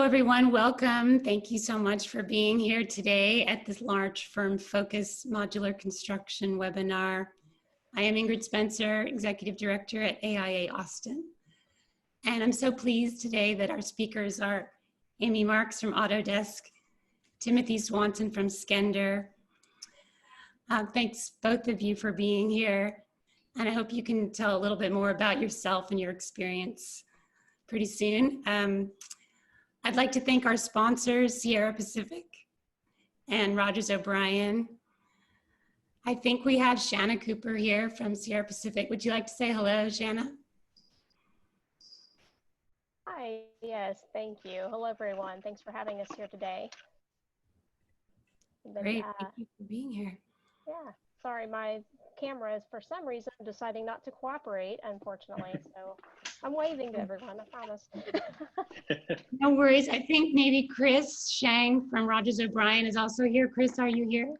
everyone, welcome. Thank you so much for being here today at this large firm focus modular construction webinar. I am Ingrid Spencer, Executive Director at AIA Austin. And I'm so pleased today that our speakers are Amy Marks from Autodesk, Timothy Swanson from Skender. Thanks both of you for being here. And I hope you can tell a little bit more about yourself and your experience pretty soon. I'd like to thank our sponsors, Sierra Pacific and Rogers O'Brien. I think we have Shanna Cooper here from Sierra Pacific. Would you like to say hello, Shanna? Hi, yes, thank you. Hello, everyone. Thanks for having us here today. Great, thank you for being here. Yeah, sorry, my camera is for some reason deciding not to cooperate, unfortunately. So I'm waving to everyone, I promise. No worries. I think maybe Chris Shang from Rogers O'Brien is also here. Chris, are you here?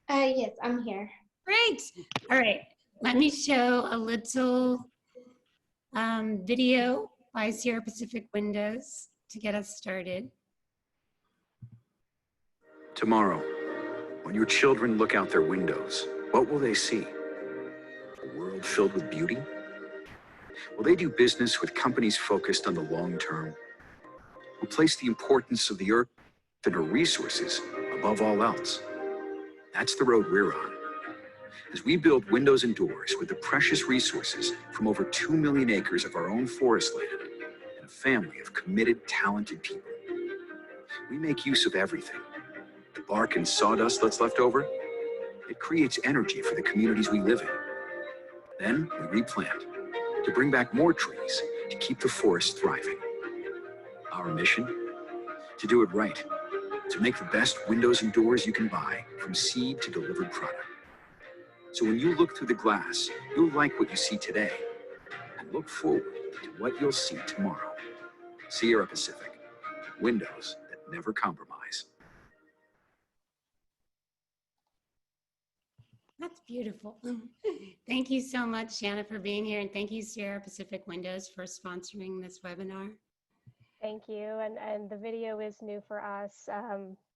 Yes, I'm here. Great. All right. Let me show a little video by Sierra Pacific Windows to get us started. Tomorrow, when your children look out their windows, what will they see? A world filled with beauty? Will they do business with companies focused on the long term, who place the importance of the earth and her resources above all else? That's the road we're on. As we build windows and doors with the precious resources from over 2 million acres of our own forest land and a family of committed, talented people, we make use of everything. The bark and sawdust that's left over, it creates energy for the communities we live in. Then we replant to bring back more trees to keep the forest thriving. Our mission? To do it right, to make the best windows and doors you can buy from seed to delivered product. So when you look through the glass, you'll like what you see today and look forward to what you'll see tomorrow. Sierra Pacific, windows that never compromise. That's beautiful. Thank you so much, Shanna, for being here. And thank you, Sierra Pacific Windows, for sponsoring this webinar. Thank you. And the video is new for us.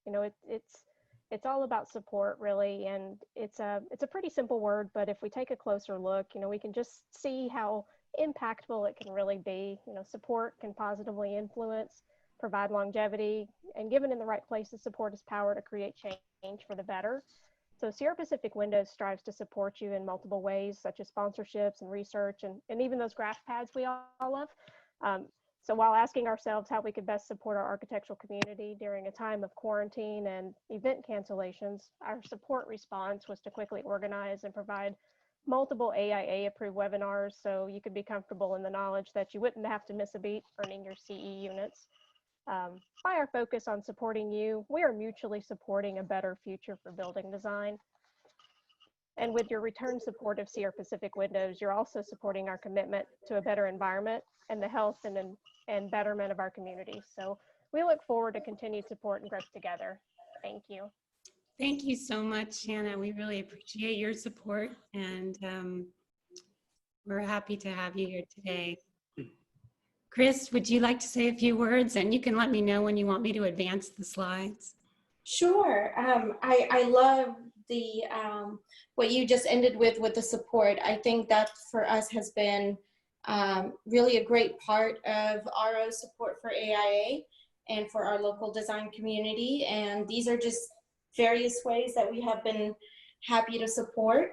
You know, it's all about support, really. And it's a pretty simple word, but if we take a closer look, you know, we can just see how impactful it can really be. You know, support can positively influence, provide longevity, and given in the right places, support has power to create change for the better. So Sierra Pacific Windows strives to support you in multiple ways, such as sponsorships and research, and even those graph pads we all love. So while asking ourselves how we could best support our architectural community during a time of quarantine and event cancellations, our support response was to quickly organize and provide multiple AIA approved webinars so you could be comfortable in the knowledge that you wouldn't have to miss a beat earning your CE units. By our focus on supporting you, we are mutually supporting a better future for building design. And with your return support of Sierra Pacific Windows, you're also supporting our commitment to a better environment and the health and betterment of our community. So we look forward to continued support and growth together. Thank you. Thank you so much, Shanna. We really appreciate your support, and we're happy to have you here today. Chris, would you like to say a few words? And you can let me know when you want me to advance the slides. Sure. I love the what you just ended with the support. I think that for us has been really a great part of RO support for AIA and for our local design community. And these are just various ways that we have been happy to support.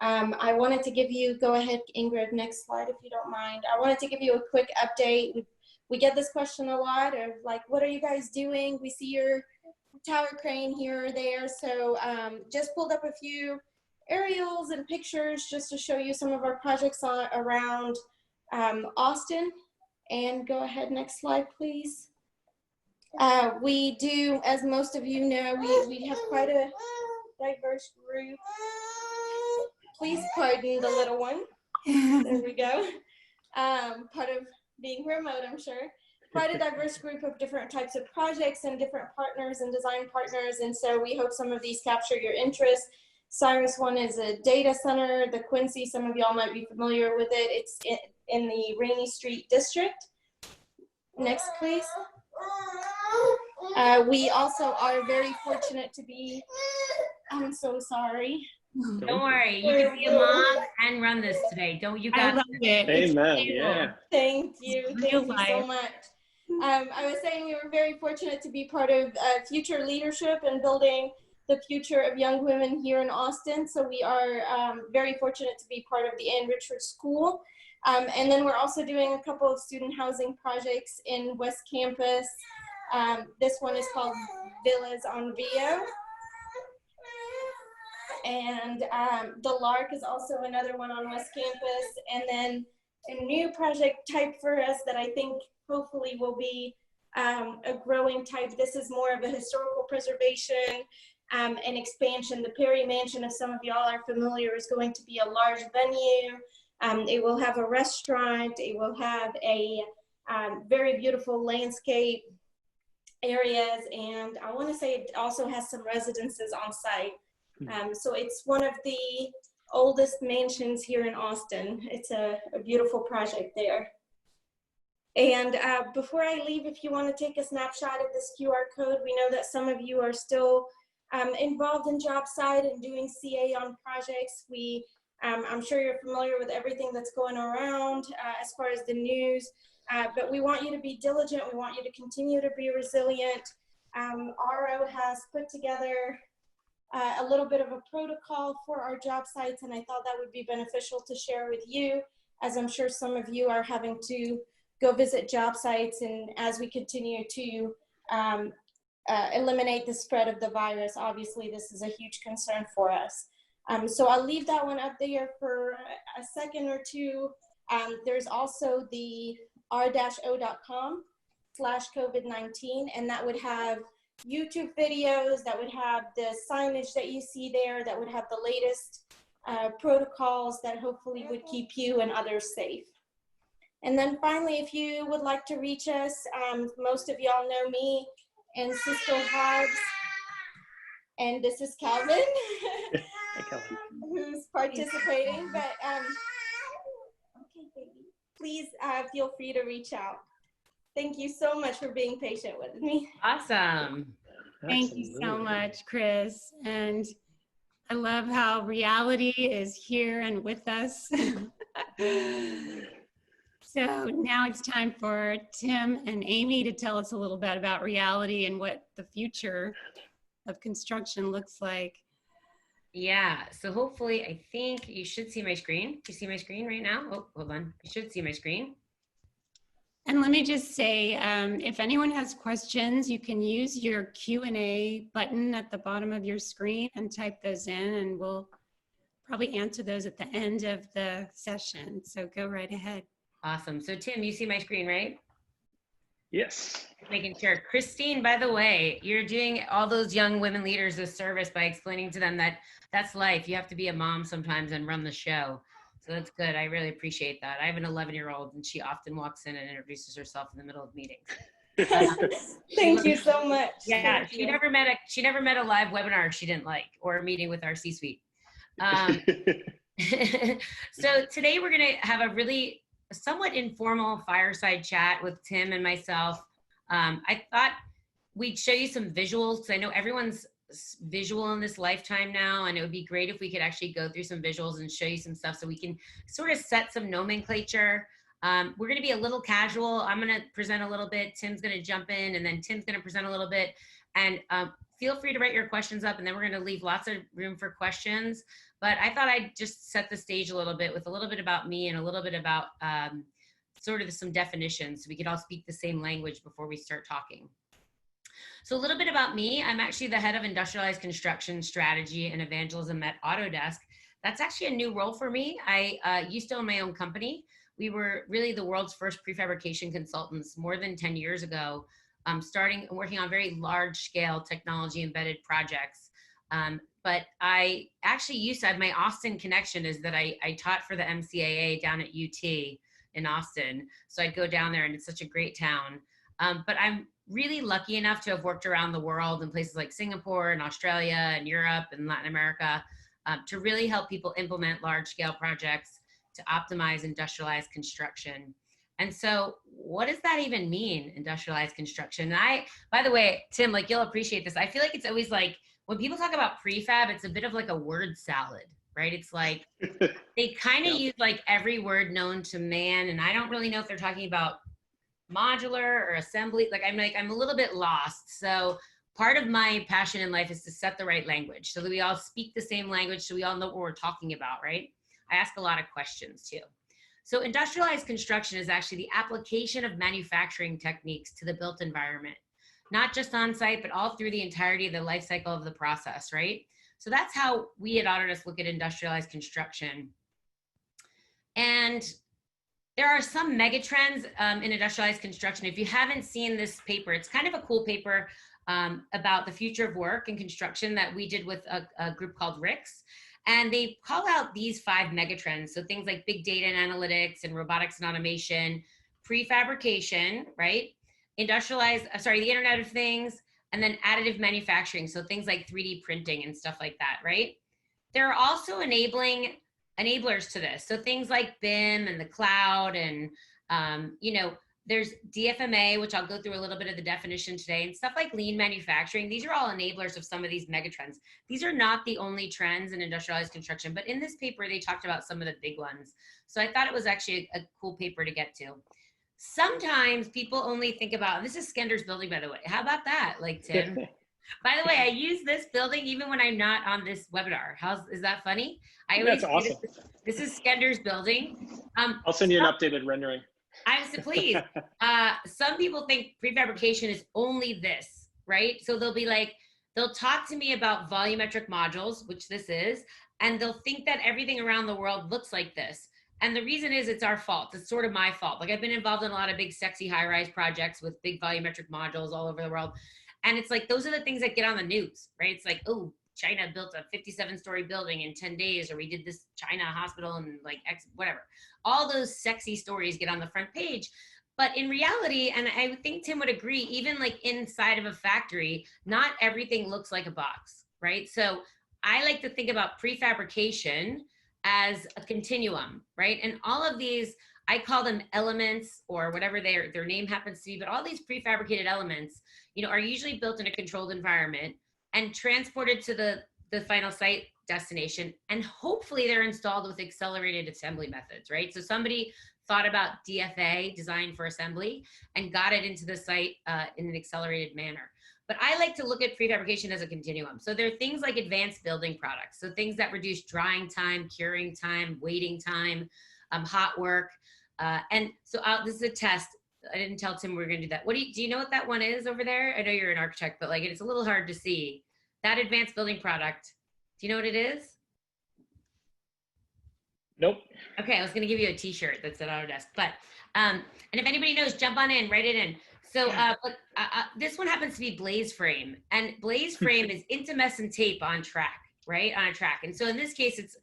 I wanted to give you, go ahead, Ingrid, next slide if you don't mind. I wanted to give you a quick update. We get this question a lot of like, what are you guys doing? We see your tower crane here or there. So just pulled up a few aerials and pictures just to show you some of our projects around Austin. And go ahead, next slide, please. We do, as most of you know, we have quite a diverse group. Please pardon the little one. There we go. Part of being remote, I'm sure. Quite a diverse group of different types of projects and different partners and design partners. And so we hope some of these capture your interest. Cyrus One is a data center. The Quincy, some of y'all might be familiar with it. It's in the Rainy Street district. Next, please. We also are very fortunate to be, I'm so sorry. Don't worry, you can be a mom and run this today. Don't you I got love it. Amen. It's real. Yeah. Thank you. Real Thank you so life. much. I was saying we were very fortunate to be part of future leadership and building the future of young women here in Austin. So we are very fortunate to be part of the Ann Richards School. And then we're also doing a couple of student housing projects in West Campus. This one is called Villas on Rio. And the Lark is also another one on West Campus. And then a new project type for us that I think hopefully will be a growing type. This is more of a historical preservation and expansion. The Perry Mansion, if some of y'all are familiar, is going to be a large venue. It will have a restaurant. It will have a very beautiful landscape areas. And I want to say it also has some residences on site. So it's one of the oldest mansions here in Austin. It's a beautiful project there. And before I leave, if you want to take a snapshot of this QR code, we know that some of you are still involved in job site and doing CA on projects. I'm sure you're familiar with everything that's going around as far as the news, but we want you to be diligent. We want you to continue to be resilient. RO has put together a little bit of a protocol for our job sites, and I thought that would be beneficial to share with you, as I'm sure some of you are having to go visit job sites, and as we continue to eliminate the spread of the virus. Obviously, this is a huge concern for us. So I'll leave that one up there for a second or two. There's also the r-o.com/COVID-19, and that would have YouTube videos, that would have the signage that you see there, that would have the latest protocols that hopefully would keep you and others safe. And then finally, if you would like to reach us, most of y'all know me and Sister Hobbs, and this is Calvin, who's participating, but okay, baby, please feel free to reach out. Thank you so much for being patient with me. awesome. Thank you so much, Chris. And I love how reality is here and with us. So now it's time for Tim and Amy to tell us a little bit about reality and what the future of construction looks like. Yeah, so hopefully, I think you should see my screen. Do you see my screen right now? Oh, hold on. You should see my screen. And let me just say, if anyone has questions, you can use your Q&A button at the bottom of your screen and type those in, and we'll probably answer those at the end of the session. So go right ahead. Awesome. So Tim, you see my screen, right? Yes. Making sure. Christine, by the way, you're doing all those young women leaders a service by explaining to them that that's life. You have to be a mom sometimes and run the show. So that's good. I really appreciate that. I have an 11-year-old and she often walks in and introduces herself in the middle of meetings. Thank you so much. Yeah, she never met a live webinar she didn't like, or a meeting with our C-suite. So today we're going to have a really somewhat informal fireside chat with Tim and myself. I thought we'd show you some visuals because I know everyone's visual in this lifetime now, and it would be great if we could actually go through some visuals and show you some stuff so we can sort of set some nomenclature. We're going to be a little casual. I'm going to present a little bit. Tim's going to jump in, and then Tim's going to present a little bit. And feel free to write your questions up, and then we're going to leave lots of room for questions. But I thought I'd just set the stage a little bit with a little bit about me and a little bit about sort of some definitions so we could all speak the same language before we start talking. So a little bit about me. I'm actually the head of industrialized construction strategy and evangelism at Autodesk. That's actually a new role for me. I used to own my own company. We were really the world's first prefabrication consultants more than 10 years ago, starting working on very large scale technology embedded projects. But I actually used to have my Austin connection is that I taught for the MCAA down at UT in Austin. So I'd go down there and it's such a great town. But I'm really lucky enough to have worked around the world in places like Singapore and Australia and Europe and Latin America to really help people implement large scale projects to optimize industrialized construction. And so what does that even mean, industrialized construction? And by the way, Tim, like you'll appreciate this. I feel like it's always like, when people talk about prefab, it's a bit of like a word salad, right? It's like, they kind of use like every word known to man. And I don't really know if they're talking about modular or assembly. I'm a little bit lost. So part of my passion in life is to set the right language so that we all speak the same language, so we all know what we're talking about, right? I ask a lot of questions too. So industrialized construction is actually the application of manufacturing techniques to the built environment, not just on site, but all through the entirety of the life cycle of the process, right? So that's how we at Autodesk look at industrialized construction. And there are some mega trends in industrialized construction. If you haven't seen this paper, it's kind of a cool paper about the future of work and construction that we did with a group called RICS. And they call out these 5 megatrends. So things like big data and analytics and robotics and automation, prefabrication, right? The Internet of Things, and then additive manufacturing. So things like 3D printing and stuff like that, right? There are also enablers to this. So things like BIM and the cloud and, there's DFMA, which I'll go through a little bit of the definition today, and stuff like lean manufacturing. These are all enablers of some of these megatrends. These are not the only trends in industrialized construction, but in this paper, they talked about some of the big ones. So I thought it was actually a cool paper to get to. Sometimes people only think about, this is Skender's building, by the way. How about that, like Tim? By the way, I use this building even when I'm not on this webinar. Is that funny? That's awesome. This is Skender's building. I'll send you an updated rendering. Please. Some people think prefabrication is only this, right? So they'll talk to me about volumetric modules, which this is, and they'll think that everything around the world looks like this. And the reason is it's our fault. It's sort of my fault. Like I've been involved in a lot of big, sexy high-rise projects with big volumetric modules all over the world. And it's like, those are the things that get on the news, right? It's like, oh, China built a 57-story building in 10 days, or we did this China hospital and like whatever. All those sexy stories get on the front page. But in reality, and I think Tim would agree, even like inside of a factory, not everything looks like a box, right? So I like to think about prefabrication as a continuum, right? And all of these, I call them elements or whatever their name happens to be, but all these prefabricated elements, are usually built in a controlled environment and transported to the final site destination. And hopefully they're installed with accelerated assembly methods, right? So somebody thought about DFA, design for assembly, and got it into the site in an accelerated manner. But I like to look at prefabrication as a continuum. So there are things like advanced building products. So things that reduce drying time, curing time, waiting time, hot work. And so this is a test. I didn't tell Tim we were going to do that. Do you know what that one is over there? I know you're an architect, but like it's a little hard to see. That advanced building product. Do you know what it is? Nope. Okay, I was going to give you a T-shirt that said Autodesk, but and if anybody knows, jump on in, write it in. So this one happens to be blaze frame, and blaze frame is intumescent tape on track, right? On a track. And so in this case, it's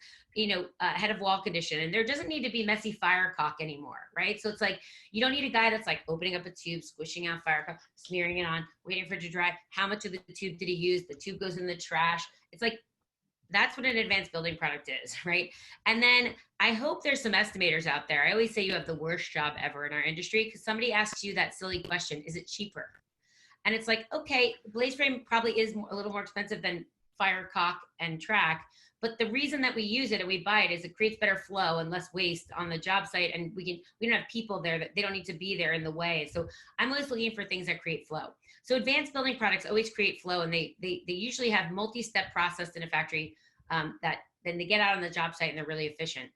head of wall condition, and there doesn't need to be messy fire caulk anymore, right? So it's like, you don't need a guy that's like opening up a tube, squishing out fire caulk, smearing it on, waiting for it to dry. How much of the tube did he use? The tube goes in the trash. It's like, that's what an advanced building product is, right? And then I hope there's some estimators out there. I always say you have the worst job ever in our industry because somebody asks you that silly question, is it cheaper? And it's like, okay, blaze frame probably is a little more expensive than fire caulk and track, but the reason that we use it and we buy it is it creates better flow and less waste on the job site, and we don't have people there that they don't need to be there in the way. So I'm always looking for things that create flow. So advanced building products always create flow, and they usually have multi-step process in a factory that then they get out on the job site and they're really efficient.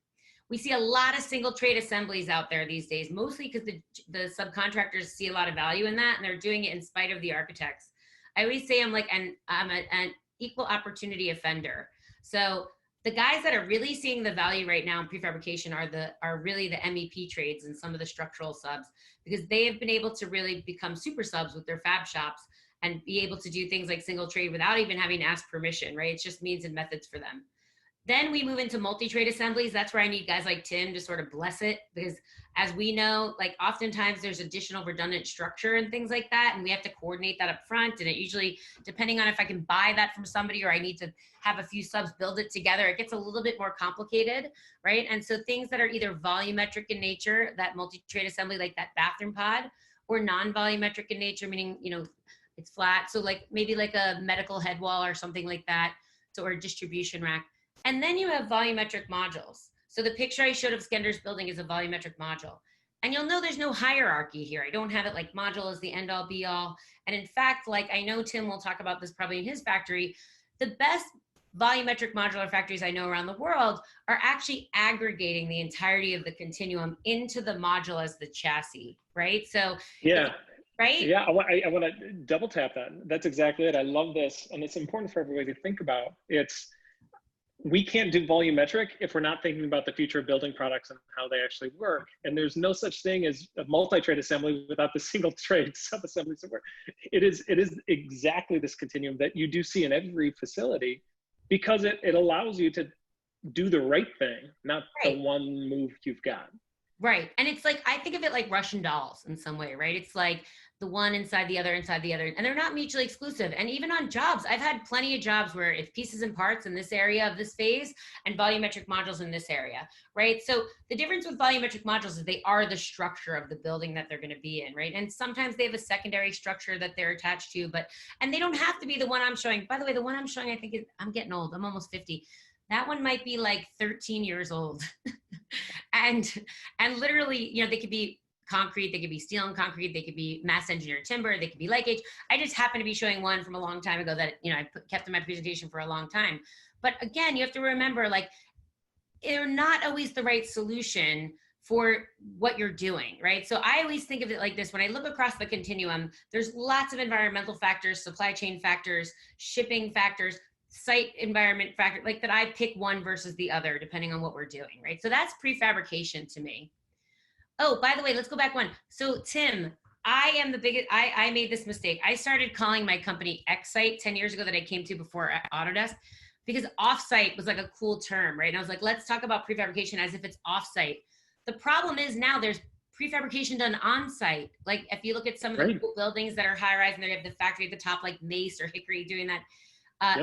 We see a lot of single trade assemblies out there these days, mostly because the subcontractors see a lot of value in that, and they're doing it in spite of the architects. I always say I'm an equal opportunity offender. So the guys that are really seeing the value right now in prefabrication are really the MEP trades and some of the structural subs, because they have been able to really become super subs with their fab shops and be able to do things like single trade without even having to ask permission, right? It's just means and methods for them. Then we move into multi-trade assemblies. That's where I need guys like Tim to sort of bless it, because as we know, like oftentimes there's additional redundant structure and things like that, and we have to coordinate that up front. And it usually, depending on if I can buy that from somebody or I need to have a few subs build it together, it gets a little bit more complicated, right? And so things that are either volumetric in nature, that multi-trade assembly, like that bathroom pod, or non-volumetric in nature, meaning, you know, it's flat. So like maybe like a medical head wall or something like that, so, or a distribution rack. And then you have volumetric modules. So the picture I showed of Skender's building is a volumetric module. And you'll know there's no hierarchy here. I don't have it like module is the end all be all. And in fact, like I know Tim will talk about this probably in his factory, the best volumetric modular factories I know around the world are actually aggregating the entirety of the continuum into the module as the chassis, right? So, Yeah. right? Yeah, I want to double tap that. That's exactly it. I love this. And it's important for everybody to think about. We can't do volumetric if we're not thinking about the future of building products and how they actually work. And there's no such thing as a multi-trade assembly without the single trade sub-assemblies that work. It is exactly this continuum that you do see in every facility, because it allows you to do the right thing, not right. the one move you've got. Right. And it's like, I think of it like Russian dolls in some way, right? It's like the one inside the other, and they're not mutually exclusive. And even on jobs, I've had plenty of jobs where it's pieces and parts in this area of this phase and volumetric modules in this area, right? So the difference with volumetric modules is they are the structure of the building that they're going to be in, right? And sometimes they have a secondary structure that they're attached to, and they don't have to be the one I'm showing. By the way, the one I'm showing, I think I'm getting old. I'm almost 50. That one might be like 13 years old. and literally, you know, they could be concrete, they could be steel and concrete, they could be mass engineered timber, they could be light gauge. I just happen to be showing one from a long time ago that, you know, I kept in my presentation for a long time. But again, you have to remember, like, they're not always the right solution for what you're doing, right? So I always think of it like this. When I look across the continuum, there's lots of environmental factors, supply chain factors, shipping factors, site environment factor, like that I pick one versus the other, depending on what we're doing, right? So that's prefabrication to me. Oh, by the way, let's go back one. So Tim, I am the biggest, I made this mistake. I started calling my company X-Site 10 years ago that I came to before Autodesk, because off-site was like a cool term, right? And I was like, let's talk about prefabrication as if it's off-site. The problem is now there's prefabrication done on-site. Like if you look at some of the cool buildings that are high-rise and they have the factory at the top, like Mace or Hickory doing that.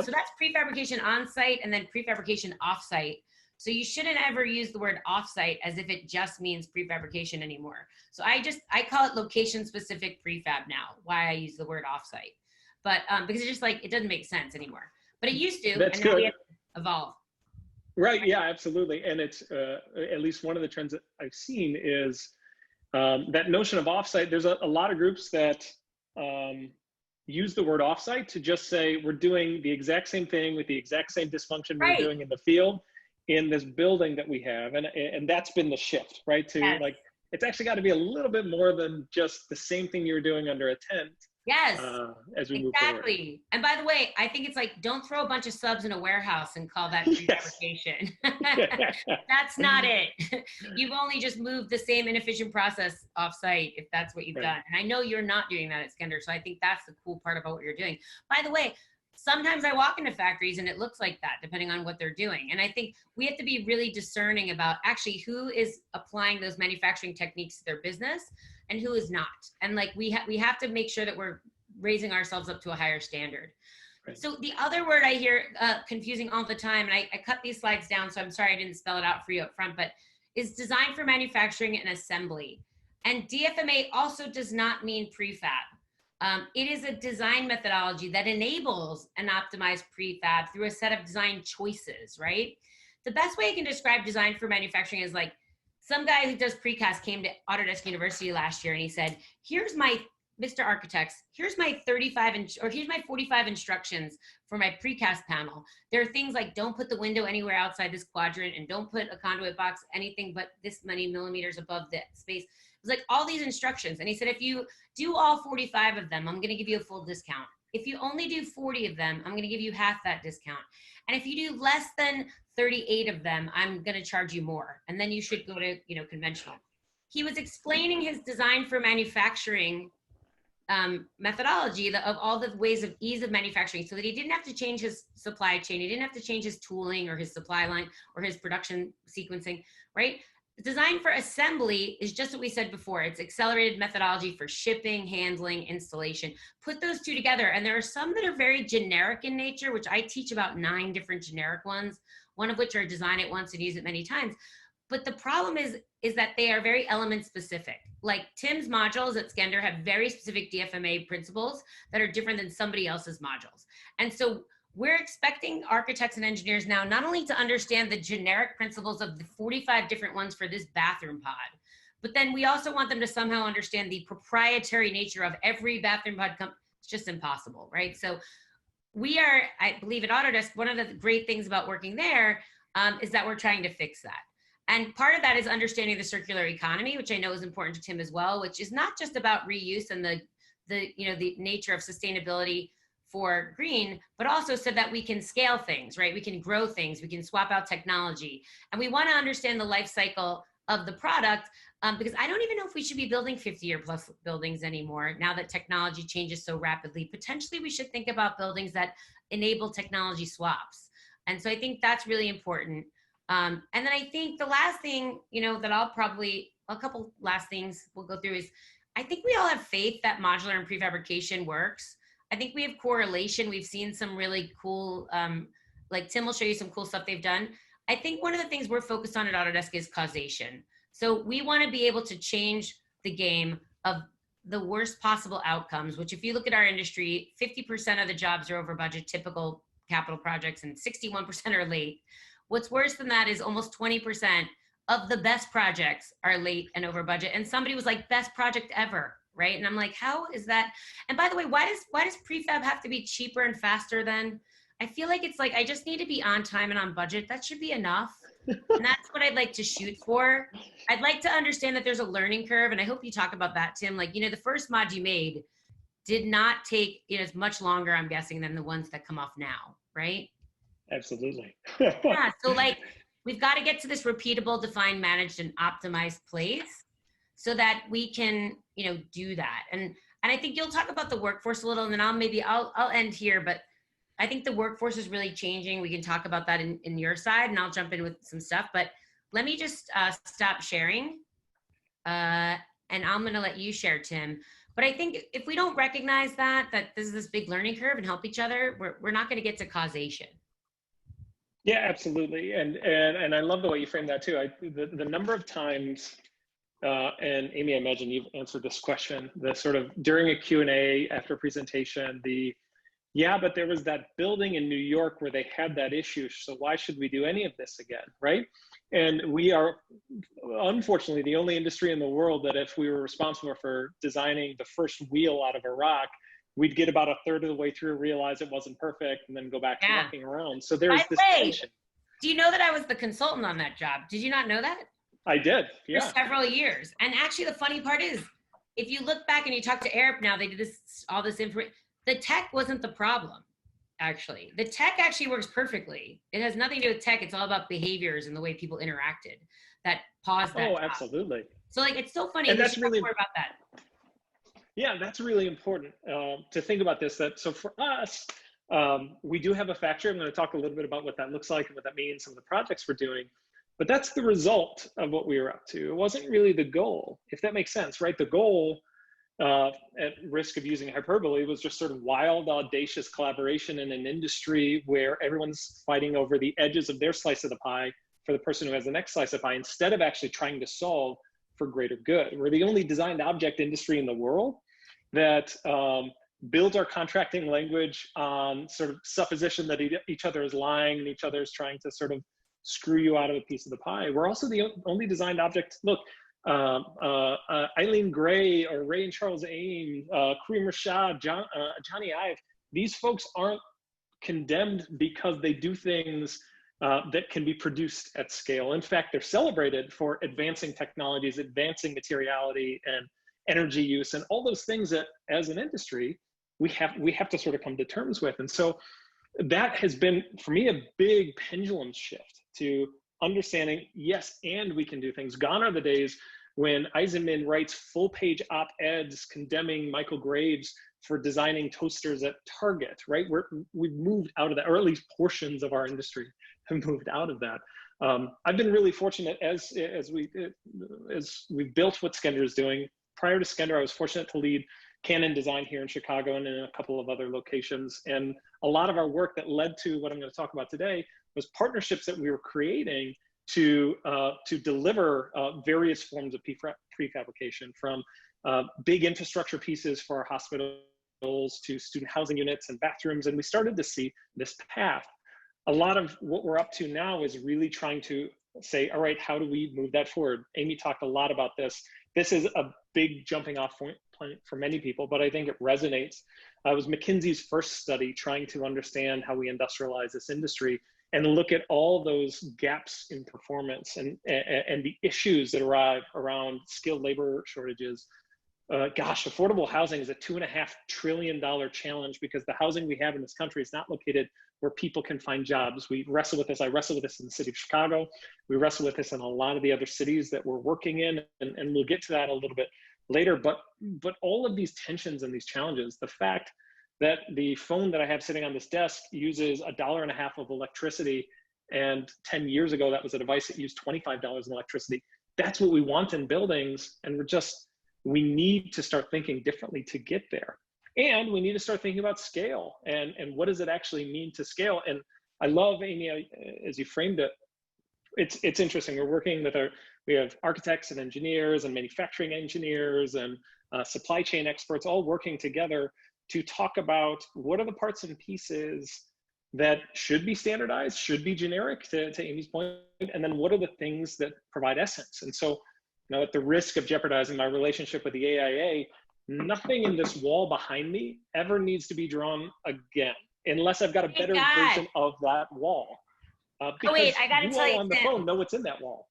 So that's prefabrication on-site and then prefabrication off-site. So you shouldn't ever use the word off-site as if it just means prefabrication anymore. So I call it location-specific prefab now, why I use the word off-site. But because it's just like, it doesn't make sense anymore. But it used to, That's and now good. we have to evolve. Right, yeah, absolutely. And it's at least one of the trends that I've seen is that notion of off-site. There's a lot of groups that use the word off-site to just say, we're doing the exact same thing with the exact same dysfunction we're doing in the field in this building that we have. And that's been the shift, right? To like, it's actually got to be a little bit more than just the same thing you're doing under a tent. Yes, as we move forward. And by the way, I think it's like, don't throw a bunch of subs in a warehouse and call that prefabrication. That's not it. You've only just moved the same inefficient process off-site if that's what you've done. And I know you're not doing that at Skender, so I think that's the cool part about what you're doing. By the way, sometimes I walk into factories and it looks like that, depending on what they're doing. And I think we have to be really discerning about actually who is applying those manufacturing techniques to their business and who is not. And like we have to make sure that we're raising ourselves up to a higher standard. Right. So the other word I hear confusing all the time, and I cut these slides down, so I'm sorry I didn't spell it out for you up front, but is design for manufacturing and assembly. And DFMA also does not mean prefab. It is a design methodology that enables an optimized prefab through a set of design choices, right? The best way I can describe design for manufacturing is like, some guy who does precast came to Autodesk University last year and he said, here's my, Mr. Architects, here's my 45 instructions for my precast panel. There are things like, don't put the window anywhere outside this quadrant and don't put a conduit box anything but this many millimeters above the space. It was like all these instructions. And he said, if you do all 45 of them, I'm gonna give you a full discount. If you only do 40 of them, I'm gonna give you half that discount. And if you do less than 38 of them, I'm gonna charge you more. And then you should go to, conventional. He was explaining his design for manufacturing methodology of all the ways of ease of manufacturing, so that he didn't have to change his supply chain. He didn't have to change his tooling or his supply line or his production sequencing, right? Design for assembly is just what we said before. It's accelerated methodology for shipping, handling, installation. Put those two together. And there are some that are very generic in nature, which I teach about 9 different generic ones, one of which are design it once and use it many times. But the problem is that they are very element specific. Like Tim's modules at Skender have very specific DFMA principles that are different than somebody else's modules. And so we're expecting architects and engineers now not only to understand the generic principles of the 45 different ones for this bathroom pod, but then we also want them to somehow understand the proprietary nature of every bathroom pod. It's just impossible, right? So we are, I believe at Autodesk, one of the great things about working there is that we're trying to fix that. And part of that is understanding the circular economy, which I know is important to Tim as well, which is not just about reuse and the nature of sustainability for green, but also so that we can scale things, right? We can grow things, we can swap out technology. And we want to understand the life cycle of the product because I don't even know if we should be building 50-year plus buildings anymore now that technology changes so rapidly. Potentially we should think about buildings that enable technology swaps. And so I think that's really important. And then I think the last thing, that a couple last things we'll go through is, I think we all have faith that modular and prefabrication works. I think we have correlation. We've seen some really cool, like Tim will show you some cool stuff they've done. I think one of the things we're focused on at Autodesk is causation. So we want to be able to change the game of the worst possible outcomes, which if you look at our industry, 50% of the jobs are over budget, typical capital projects, and 61% are late. What's worse than that is almost 20% of the best projects are late and over budget. And somebody was like, best project ever. Right? And I'm like, how is that? And by the way, why does prefab have to be cheaper and faster then? I feel like it's like, I just need to be on time and on budget. That should be enough. And that's what I'd like to shoot for. I'd like to understand that there's a learning curve. And I hope you talk about that, Tim. Like, the first mod you made did not take, as much longer, I'm guessing, than the ones that come off now, right? Absolutely. Yeah. So like, we've got to get to this repeatable, defined, managed, and optimized place so that we can, do that. And I think you'll talk about the workforce a little, and then I'll end here, but I think the workforce is really changing. We can talk about that in your side, and I'll jump in with some stuff, but let me just stop sharing. And I'm going to let you share, Tim. But I think if we don't recognize that this is this big learning curve and help each other, we're not going to get to causation. Yeah, absolutely. And I love the way you framed that too. The number of times, and Amy, I imagine you've answered this question, the sort of during a Q&A after a presentation, but there was that building in New York where they had that issue, so why should we do any of this again, right? And we are, unfortunately, the only industry in the world that if we were responsible for designing the first wheel out of a rock, we'd get about a third of the way through, realize it wasn't perfect, and then go back to walking around. So there's this tension. Do you know that I was the consultant on that job? Did you not know that? I did, yeah. For several years. And actually the funny part is, if you look back and you talk to Arab now, they did all this information. The tech wasn't the problem, actually. The tech actually works perfectly. It has nothing to do with tech. It's all about behaviors and the way people interacted that caused that. Oh, absolutely. So like, it's so funny. And that's really more about that. Yeah, that's really important to think about this. So for us, we do have a factory. I'm going to talk a little bit about what that looks like and what that means, some of the projects we're doing. But that's the result of what we were up to. It wasn't really the goal, if that makes sense, right? The goal, at risk of using hyperbole, was just sort of wild, audacious collaboration in an industry where everyone's fighting over the edges of their slice of the pie for the person who has the next slice of pie, instead of actually trying to solve for greater good. We're the only designed object industry in the world that builds our contracting language on sort of supposition that each other is lying and each other is trying to sort of screw you out of a piece of the pie. We're also the only designed object. Look, Eileen Gray or Ray and Charles Ames, Kareem Rashad, Johnny Ive, these folks aren't condemned because they do things that can be produced at scale. In fact, they're celebrated for advancing technologies, advancing materiality and energy use, and all those things that, as an industry, we have to sort of come to terms with. And so that has been, for me, a big pendulum shift to understanding, yes, and we can do things. Gone are the days when Eisenman writes full-page op-eds condemning Michael Graves for designing toasters at Target, right? We've moved out of that, or at least portions of our industry have moved out of that. I've been really fortunate as we've built what Skender is doing. Prior to Skender, I was fortunate to lead Canon Design here in Chicago and in a couple of other locations. And a lot of our work that led to what I'm going to talk about today was partnerships that we were creating to deliver various forms of prefabrication, from big infrastructure pieces for our hospitals to student housing units and bathrooms. And we started to see this path. A lot of what we're up to now is really trying to say, all right, how do we move that forward? Amy talked a lot about this. This is a big jumping off point for many people, but I think it resonates. It was McKinsey's first study trying to understand how we industrialize this industry and look at all those gaps in performance and the issues that arrive around skilled labor shortages. Gosh, affordable housing is a $2.5 trillion challenge because the housing we have in this country is not located where people can find jobs. We wrestle with this. I wrestle with this in the city of Chicago. We wrestle with this in a lot of the other cities that we're working in, and we'll get to that a little bit later. But all of these tensions and these challenges, the fact that the phone that I have sitting on this desk uses $1.50 of electricity, and 10 years ago, that was a device that used $25 in electricity. That's what we want in buildings, and we need to start thinking differently to get there. And we need to start thinking about scale and what does it actually mean to scale. And I love, Amy, as you framed it, it's interesting. We're working with we have architects and engineers and manufacturing engineers and supply chain experts all working together to talk about what are the parts and pieces that should be standardized, should be generic, to Amy's point, and then what are the things that provide essence. And so, at the risk of jeopardizing my relationship with the AIA, nothing in this wall behind me ever needs to be drawn again, unless I've got a better version of that wall. Wait, I gotta tell you, on the phone know what's in that wall.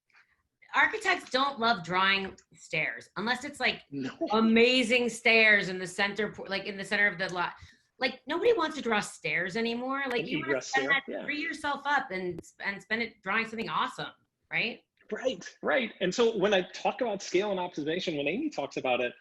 Architects don't love drawing stairs unless it's like amazing stairs in the center, like in the center of the lot. Like nobody wants to draw stairs anymore. Like you want to spend that, free yourself up and spend it drawing something awesome, right? Right. And so when I talk about scale and optimization, when Amy talks about it,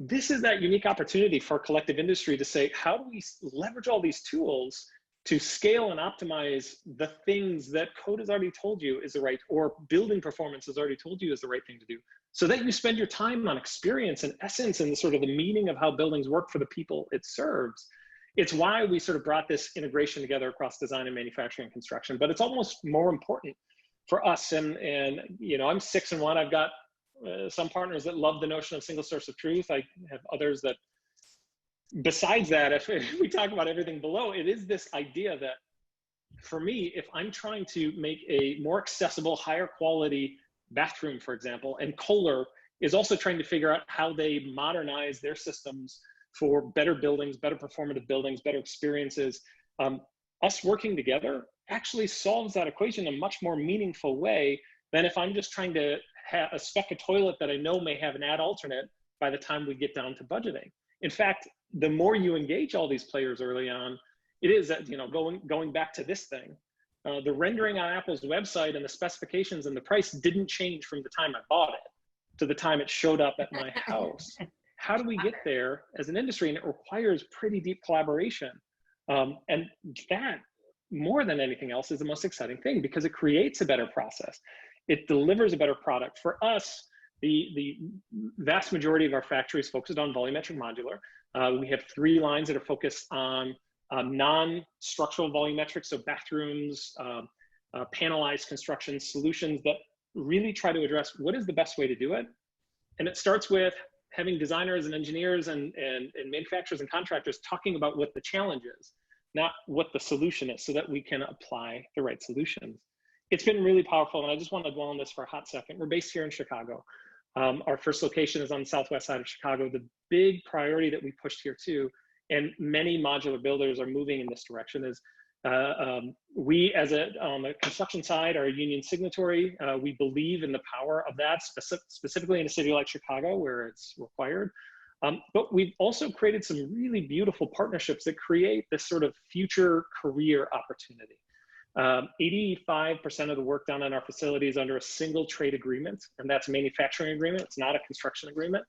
this is that unique opportunity for collective industry to say, how do we leverage all these tools to scale and optimize the things that code has already told you is the right, or building performance has already told you is the right thing to do, so that you spend your time on experience and essence and the sort of the meaning of how buildings work for the people it serves. It's why we sort of brought this integration together across design and manufacturing and construction, but it's almost more important for us. And I'm 6 and 1. I've got some partners that love the notion of single source of truth. I have others that, besides that, if we talk about everything below, it is this idea that for me, if I'm trying to make a more accessible, higher quality bathroom, for example, and Kohler is also trying to figure out how they modernize their systems for better buildings, better performative buildings, better experiences, us working together actually solves that equation in a much more meaningful way than if I'm just trying to spec a toilet that I know may have an ad alternate by the time we get down to budgeting. In fact, the more you engage all these players early on, it is that, going back to this thing, the rendering on Apple's website and the specifications and the price didn't change from the time I bought it to the time it showed up at my house. How do we get there as an industry? And it requires pretty deep collaboration. And that, more than anything else, is the most exciting thing because it creates a better process. It delivers a better product. For us, the vast majority of our factory is focused on volumetric modular. We have 3 lines that are focused on non-structural volumetric, so bathrooms, panelized construction solutions that really try to address what is the best way to do it. And it starts with having designers and engineers and manufacturers and contractors talking about what the challenge is, not what the solution is, so that we can apply the right solutions. It's been really powerful, and I just want to dwell on this for a hot second. We're based here in Chicago. Our first location is on the southwest side of Chicago. The big priority that we pushed here too, and many modular builders are moving in this direction, is we on the construction side are a union signatory. We believe in the power of that, specifically in a city like Chicago where it's required. But we've also created some really beautiful partnerships that create this sort of future career opportunity. 85% of the work done in our facility is under a single trade agreement, and that's a manufacturing agreement. It's not a construction agreement.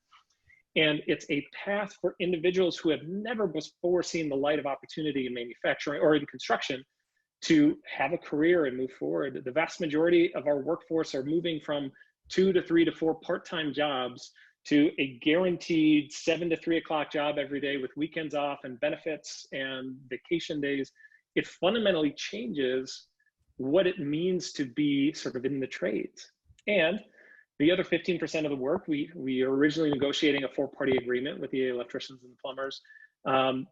And it's a path for individuals who have never before seen the light of opportunity in manufacturing or in construction to have a career and move forward. The vast majority of our workforce are moving from 2 to 3 to 4 part-time jobs to a guaranteed 7 to 3 o'clock job every day with weekends off and benefits and vacation days. It fundamentally changes what it means to be sort of in the trades. And the other 15% of the work, we are originally negotiating a 4-party agreement with the electricians and the plumbers.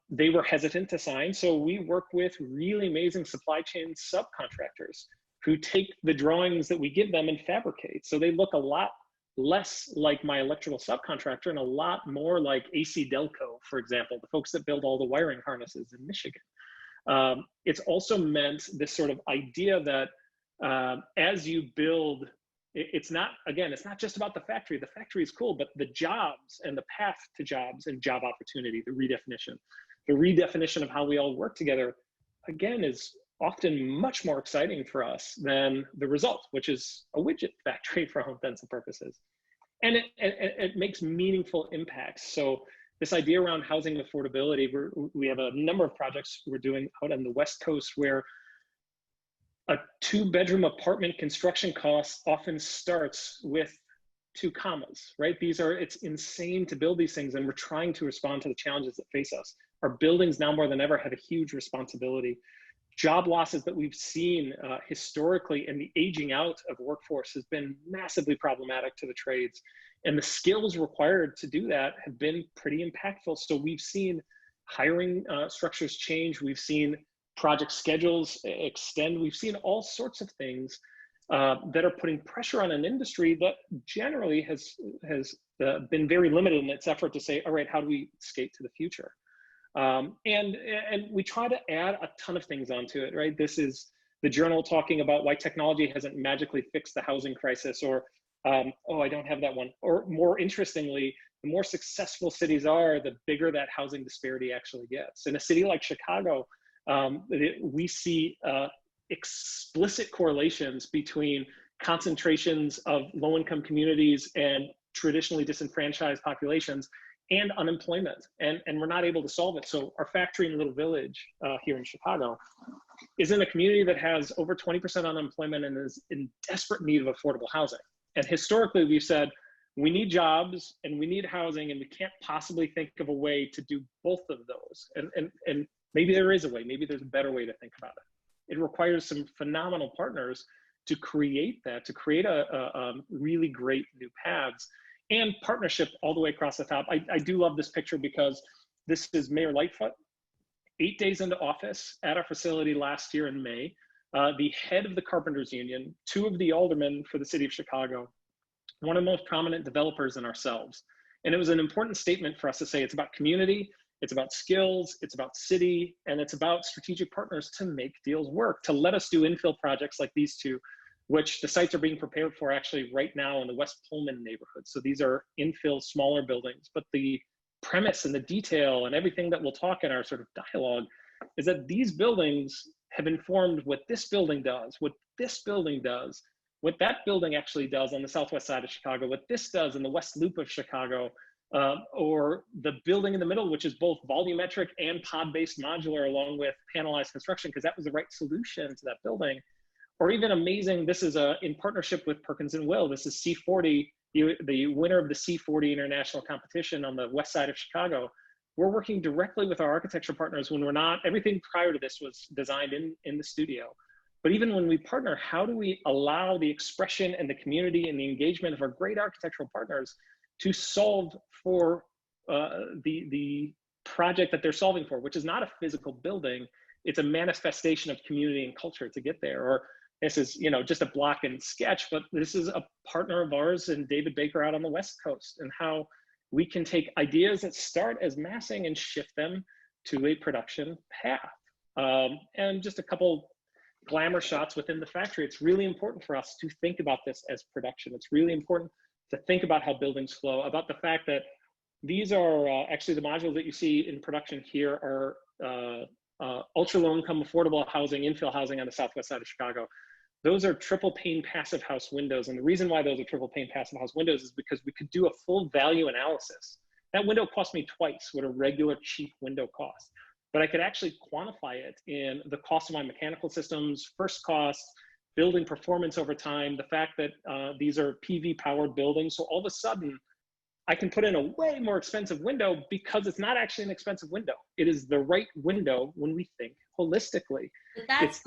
They were hesitant to sign, so we work with really amazing supply chain subcontractors who take the drawings that we give them and fabricate. So they look a lot less like my electrical subcontractor and a lot more like AC Delco, for example, the folks that build all the wiring harnesses in Michigan. It's also meant this sort of idea that as you build, it's not just about the factory. The factory is cool, but the jobs and the path to jobs and job opportunity, the redefinition of how we all work together, again, is often much more exciting for us than the result, which is a widget factory for all intents and purposes. And it makes meaningful impacts. So this idea around housing affordability, we have a number of projects we're doing out on the West Coast where a 2-bedroom apartment construction cost often starts with 2 commas, right? It's insane to build these things, and we're trying to respond to the challenges that face us. Our buildings now more than ever have a huge responsibility. Job losses that we've seen historically and the aging out of workforce has been massively problematic to the trades. And the skills required to do that have been pretty impactful. So we've seen hiring structures change. We've seen project schedules extend. We've seen all sorts of things that are putting pressure on an industry that generally has been very limited in its effort to say, all right, how do we skate to the future? And we try to add a ton of things onto it, right? This is the journal talking about why technology hasn't magically fixed the housing crisis, or, oh, I don't have that one. Or more interestingly, the more successful cities are, the bigger that housing disparity actually gets. In a city like Chicago, we see explicit correlations between concentrations of low-income communities and traditionally disenfranchised populations and unemployment, and we're not able to solve it. So our factory in Little Village here in Chicago is in a community that has over 20% unemployment and is in desperate need of affordable housing. And historically, we've said, we need jobs and we need housing, and we can't possibly think of a way to do both of those. And maybe there is a way, maybe there's a better way to think about it. It requires some phenomenal partners to create that, to create a really great new paths. And partnership all the way across the top. I do love this picture because this is Mayor Lightfoot, 8 days into office at our facility last year in May, the head of the Carpenters Union, 2 of the aldermen for the city of Chicago, one of the most prominent developers in ourselves. And it was an important statement for us to say it's about community, it's about skills, it's about city, and it's about strategic partners to make deals work, to let us do infill projects like these 2, which the sites are being prepared for actually right now in the West Pullman neighborhood. So these are infill, smaller buildings, but the premise and the detail and everything that we'll talk in our sort of dialogue is that these buildings have informed what this building does, what this building does, what that building actually does on the southwest side of Chicago, what this does in the west loop of Chicago, or the building in the middle, which is both volumetric and pod-based modular along with panelized construction, because that was the right solution to that building. Or even amazing, this is in partnership with Perkins and Will. This is C40, the winner of the C40 international competition on the west side of Chicago. We're working directly with our architecture partners when we're not, everything prior to this was designed in the studio. But even when we partner, how do we allow the expression and the community and the engagement of our great architectural partners to solve for the project that they're solving for, which is not a physical building, it's a manifestation of community and culture to get there. Or this is, just a block and sketch, but this is a partner of ours and David Baker out on the West Coast, and how we can take ideas that start as massing and shift them to a production path. And just a couple glamour shots within the factory. It's really important for us to think about this as production. It's really important to think about how buildings flow, about the fact that these are actually the modules that you see in production here are ultra low income affordable housing, infill housing on the southwest side of Chicago. Those are triple pane passive house windows. And the reason why those are triple pane passive house windows is because we could do a full value analysis. That window cost me twice what a regular cheap window costs. But I could actually quantify it in the cost of my mechanical systems, first cost, building performance over time, the fact that these are PV powered buildings. So all of a sudden, I can put in a way more expensive window because it's not actually an expensive window. It is the right window when we think holistically. But that's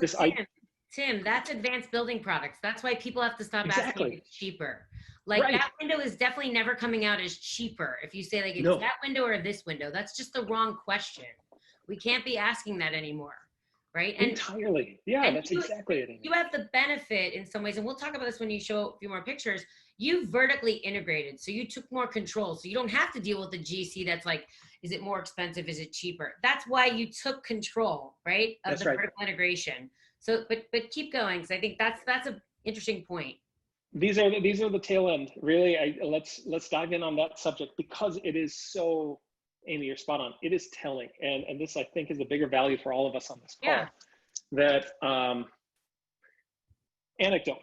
Tim, that's advanced building products. That's why people have to stop asking if it's cheaper. Like that window is definitely never coming out as cheaper. If you say like, it's that window or this window, that's just the wrong question. We can't be asking that anymore, right? And entirely. Yeah, that's exactly it. You have the benefit in some ways, and we'll talk about this when you show a few more pictures. You vertically integrated, so you took more control. So you don't have to deal with the GC that's like, is it more expensive? Is it cheaper? That's why you took control, right? Of the vertical integration. So, but keep going, because I think that's an interesting point. These are the tail end. Really, let's dive in on that subject because it is so, Amy, you're spot on. It is telling, and this I think is a bigger value for all of us on this call. Yeah. That anecdote.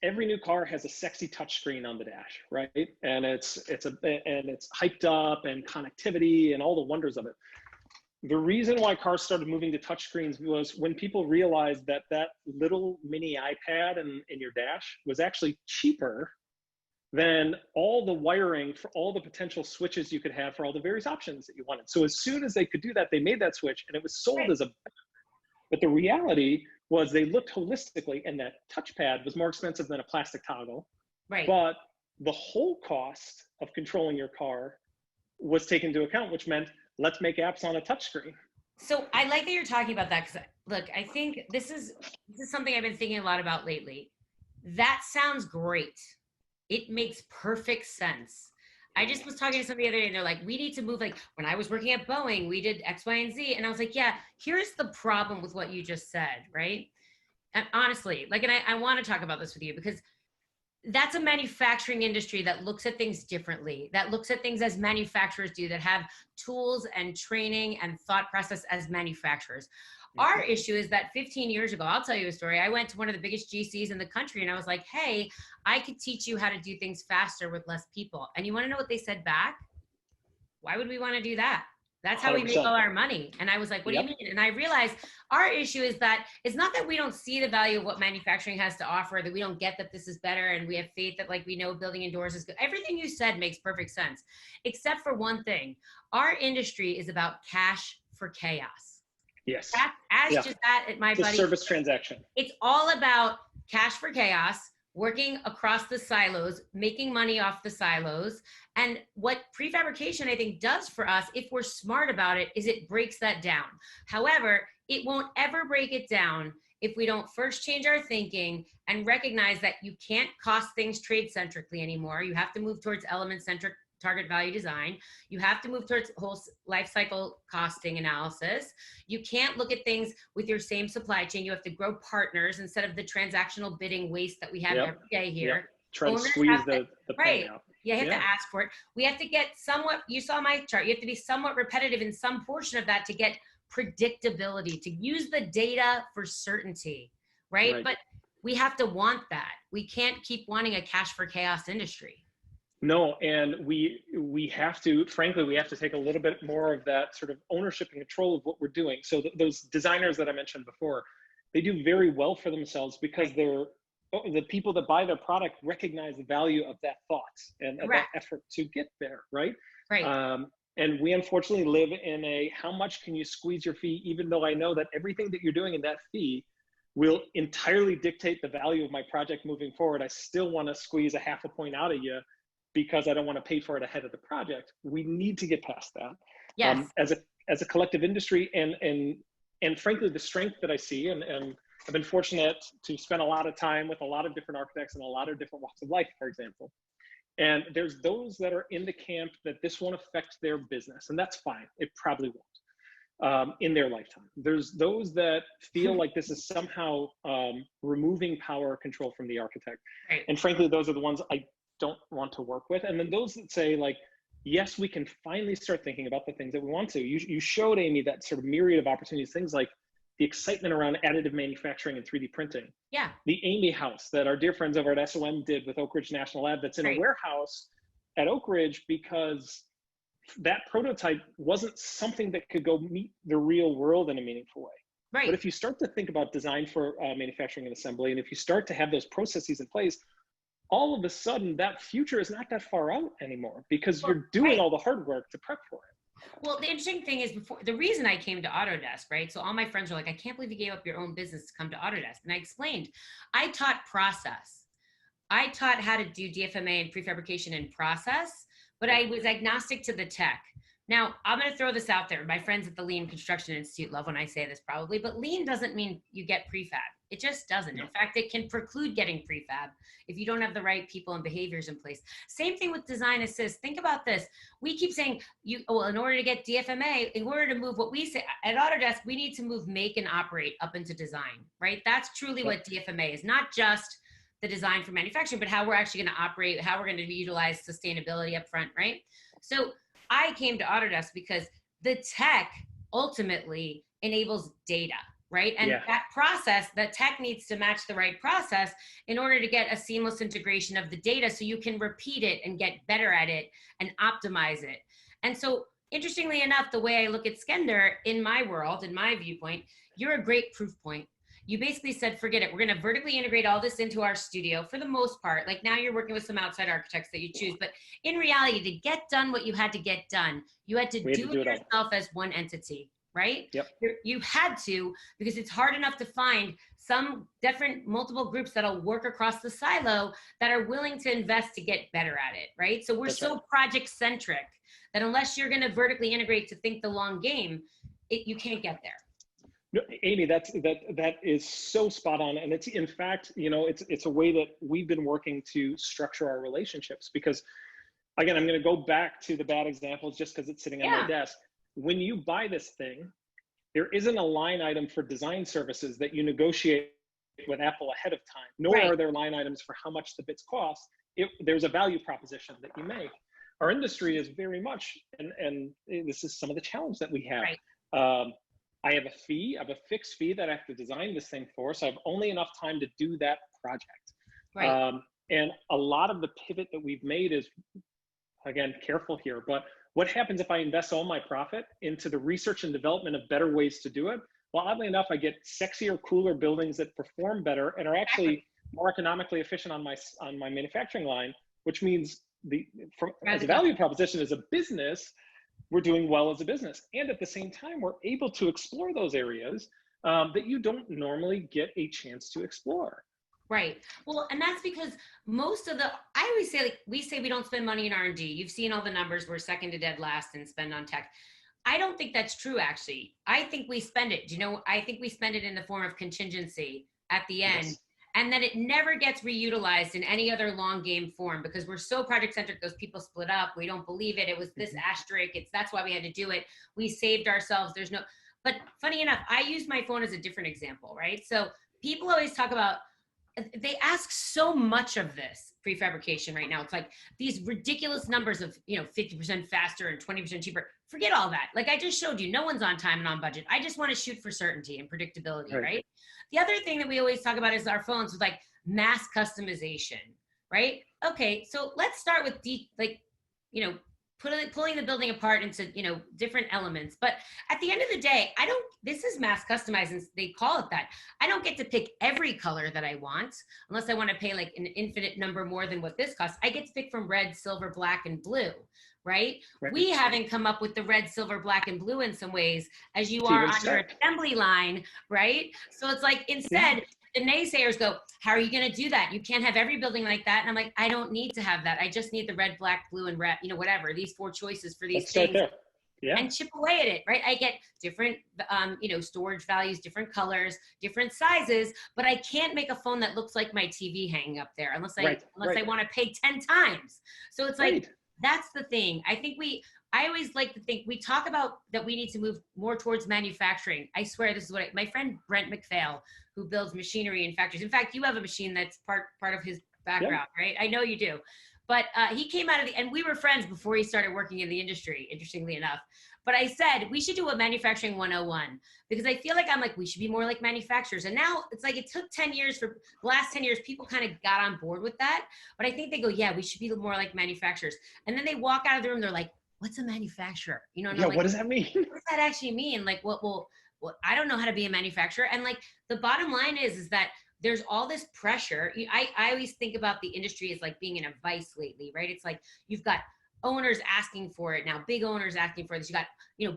Every new car has a sexy touchscreen on the dash, right? And it's hyped up and connectivity and all the wonders of it. The reason why cars started moving to touchscreens was when people realized that that little mini iPad in your dash was actually cheaper than all the wiring for all the potential switches you could have for all the various options that you wanted. So as soon as they could do that, they made that switch and it was sold as a, but the reality was they looked holistically and that touchpad was more expensive than a plastic toggle. Right. But the whole cost of controlling your car was taken into account, which meant let's make apps on a touchscreen. So I like that you're talking about that because look, I think this is something I've been thinking a lot about lately. That sounds great. It makes perfect sense. I just was talking to somebody the other day and they're like, we need to move, like when I was working at Boeing, we did X, Y, and Z. And I was like, yeah, here's the problem with what you just said, right? And honestly, like, and I want to talk about this with you because that's a manufacturing industry that looks at things differently, that looks at things as manufacturers do, that have tools and training and thought process as manufacturers. Our issue is that 15 years ago, I'll tell you a story. I went to one of the biggest GCs in the country and I was like, hey, I could teach you how to do things faster with less people. And you want to know what they said back? Why would we want to do that? That's how 100%. We make all our money. And I was like, what do you mean? And I realized our issue is that it's not that we don't see the value of what manufacturing has to offer, that we don't get that this is better. And we have faith that like, we know building indoors is good. Everything you said makes perfect sense, except for one thing. Our industry is about cash for chaos. Yes. Just that at my the buddy. Service transaction. It's all about cash for chaos, working across the silos, making money off the silos. And what prefabrication, I think, does for us, if we're smart about it, is it breaks that down. However, it won't ever break it down if we don't first change our thinking and recognize that you can't cost things trade-centrically anymore. You have to move towards element-centric target value design. You have to move towards whole life cycle costing analysis. You can't look at things with your same supply chain. You have to grow partners instead of the transactional bidding waste that we have every day here. Try to squeeze the right. out. You have to ask for it. We have to get somewhat, you saw my chart, you have to be somewhat repetitive in some portion of that to get predictability, to use the data for certainty, right? But we have to want that. We can't keep wanting a cash for chaos industry. No, and we have to, frankly, we have to take a little bit more of that sort of ownership and control of what we're doing. So those designers that I mentioned before, they do very well for themselves because the people that buy their product recognize the value of that thought and of that effort to get there, right? Right. And we unfortunately live in a, how much can you squeeze your fee, even though I know that everything that you're doing in that fee will entirely dictate the value of my project moving forward. I still want to squeeze a half a point out of you because I don't want to pay for it ahead of the project. We need to get past that. Yes. As a collective industry and frankly, the strength that I see, and I've been fortunate to spend a lot of time with a lot of different architects and a lot of different walks of life, for example. And there's those that are in the camp that this won't affect their business, and that's fine. It probably won't in their lifetime. There's those that feel like this is somehow removing power or control from the architect. Right. And frankly, those are the ones I don't want to work with. And then those that say like, yes, we can finally start thinking about the things that we want to. You showed, Amy, that sort of myriad of opportunities, things like the excitement around additive manufacturing and 3D printing. Yeah. The Amy House that our dear friends over at SOM did with Oak Ridge National Lab, that's in a warehouse at Oak Ridge, because that prototype wasn't something that could go meet the real world in a meaningful way. Right. But if you start to think about design for manufacturing and assembly, and if you start to have those processes in place, all of a sudden that future is not that far out anymore, because you're doing all the hard work to prep for it. Well, the interesting thing is, before, the reason I came to Autodesk, right? So all my friends were like, I can't believe you gave up your own business to come to Autodesk. And I explained, I taught process. I taught how to do DFMA and prefabrication in process, but I was agnostic to the tech. Now, I'm going to throw this out there. My friends at the Lean Construction Institute love when I say this probably, but Lean doesn't mean you get prefab. It just doesn't. In fact, it can preclude getting prefab if you don't have the right people and behaviors in place. Same thing with design assist. Think about this. We keep saying, well, in order to get DFMA, in order to move what we say at Autodesk, we need to move make and operate up into design, right? That's truly what DFMA is, not just the design for manufacturing, but how we're actually going to operate, how we're going to utilize sustainability up front, right? So I came to Autodesk because the tech ultimately enables data, right? And that process, the tech needs to match the right process in order to get a seamless integration of the data so you can repeat it and get better at it and optimize it. And so interestingly enough, the way I look at Skender in my world, in my viewpoint, you're a great proof point. You basically said, forget it. We're going to vertically integrate all this into our studio for the most part. Like now you're working with some outside architects that you choose, but in reality, to get done what you had to get done, you had to do it yourself as one entity, right? Yep. You had to, because it's hard enough to find some different multiple groups that'll work across the silo that are willing to invest to get better at it, right? So we're project centric that unless you're going to vertically integrate to think the long game, you can't get there. No, Amy, that is so spot on, and it's in fact, it's a way that we've been working to structure our relationships. Because, again, I'm going to go back to the bad examples just because it's sitting on my desk. When you buy this thing, there isn't a line item for design services that you negotiate with Apple ahead of time, nor are there line items for how much the bits cost. There's a value proposition that you make. Our industry is very much, and this is some of the challenge that we have. I have a fixed fee that I have to design this thing for, so I have only enough time to do that project. And a lot of the pivot that we've made is, again, careful here, but what happens if I invest all my profit into the research and development of better ways to do it? Well, oddly enough, I get sexier, cooler buildings that perform better and are actually more economically efficient on my manufacturing line, which means as a value proposition as a business, we're doing well as a business. And at the same time, we're able to explore those areas that you don't normally get a chance to explore. Right. Well, and that's because I always say, like, we say we don't spend money in R&D. You've seen all the numbers. We're second to dead last in spend on tech. I don't think that's true, actually. I think we spend it. I think we spend it in the form of contingency at the end. And then it never gets reutilized in any other long game form because we're so project centric. Those people split up. We don't believe it. It was this asterisk. That's why we had to do it. We saved ourselves. But funny enough, I use my phone as a different example, right? So people always talk about, they ask so much of this prefabrication right now. It's like these ridiculous numbers of, 50% faster and 20% cheaper. Forget all that. Like I just showed you, no one's on time and on budget. I just want to shoot for certainty and predictability, right? The other thing that we always talk about is our phones with like mass customization, right? Okay, so let's start with pulling the building apart into, different elements. But at the end of the day, this is mass customizing, they call it that. I don't get to pick every color that I want, unless I want to pay like an infinite number more than what this costs. I get to pick from red, silver, black, and blue, right? We haven't come up with the red, silver, black, and blue in some ways as you are on your assembly line, right? So it's like, instead, the naysayers go, how are you going to do that? You can't have every building like that. And I'm like, I don't need to have that. I just need the red, black, blue, and red, whatever, these 4 choices for these things. And chip away at it, right? I get different, storage values, different colors, different sizes, but I can't make a phone that looks like my TV hanging up there unless I want to pay 10 times. So it's like, that's the thing. I always like to think, we talk about that we need to move more towards manufacturing. I swear this is what my friend Brent McPhail, who builds machinery in factories. In fact, you have a machine that's part of his background, right? I know you do. But he came out of and we were friends before he started working in the industry, interestingly enough. But I said, we should do a manufacturing 101 because I feel like we should be more like manufacturers. And now it's like, it took 10 years for the last 10 years, people kind of got on board with that. But I think they go, yeah, we should be more like manufacturers. And then they walk out of the room, they're like, what's a manufacturer? You know, and yeah, like, what does that mean? What does that actually mean? Like, well, I don't know how to be a manufacturer. And like, the bottom line is that there's all this pressure. I always think about the industry as like being in a vice lately, right? It's like, you've got owners asking for it now, big owners asking for this. You got,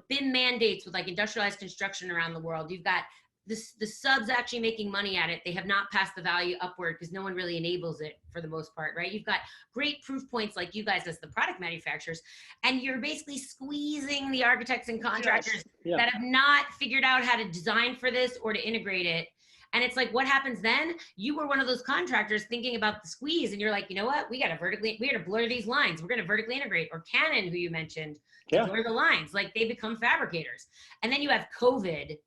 BIM mandates with like industrialized construction around the world. You've got the subs actually making money at it. They have not passed the value upward because no one really enables it for the most part, right? You've got great proof points like you guys as the product manufacturers, and you're basically squeezing the architects and contractors that have not figured out how to design for this or to integrate it. And it's like, what happens then? You were one of those contractors thinking about the squeeze, and you're like, you know what? We got to blur these lines. We're going to vertically integrate. Or Canon, who you mentioned, to blur the lines. Like, they become fabricators. And then you have COVID,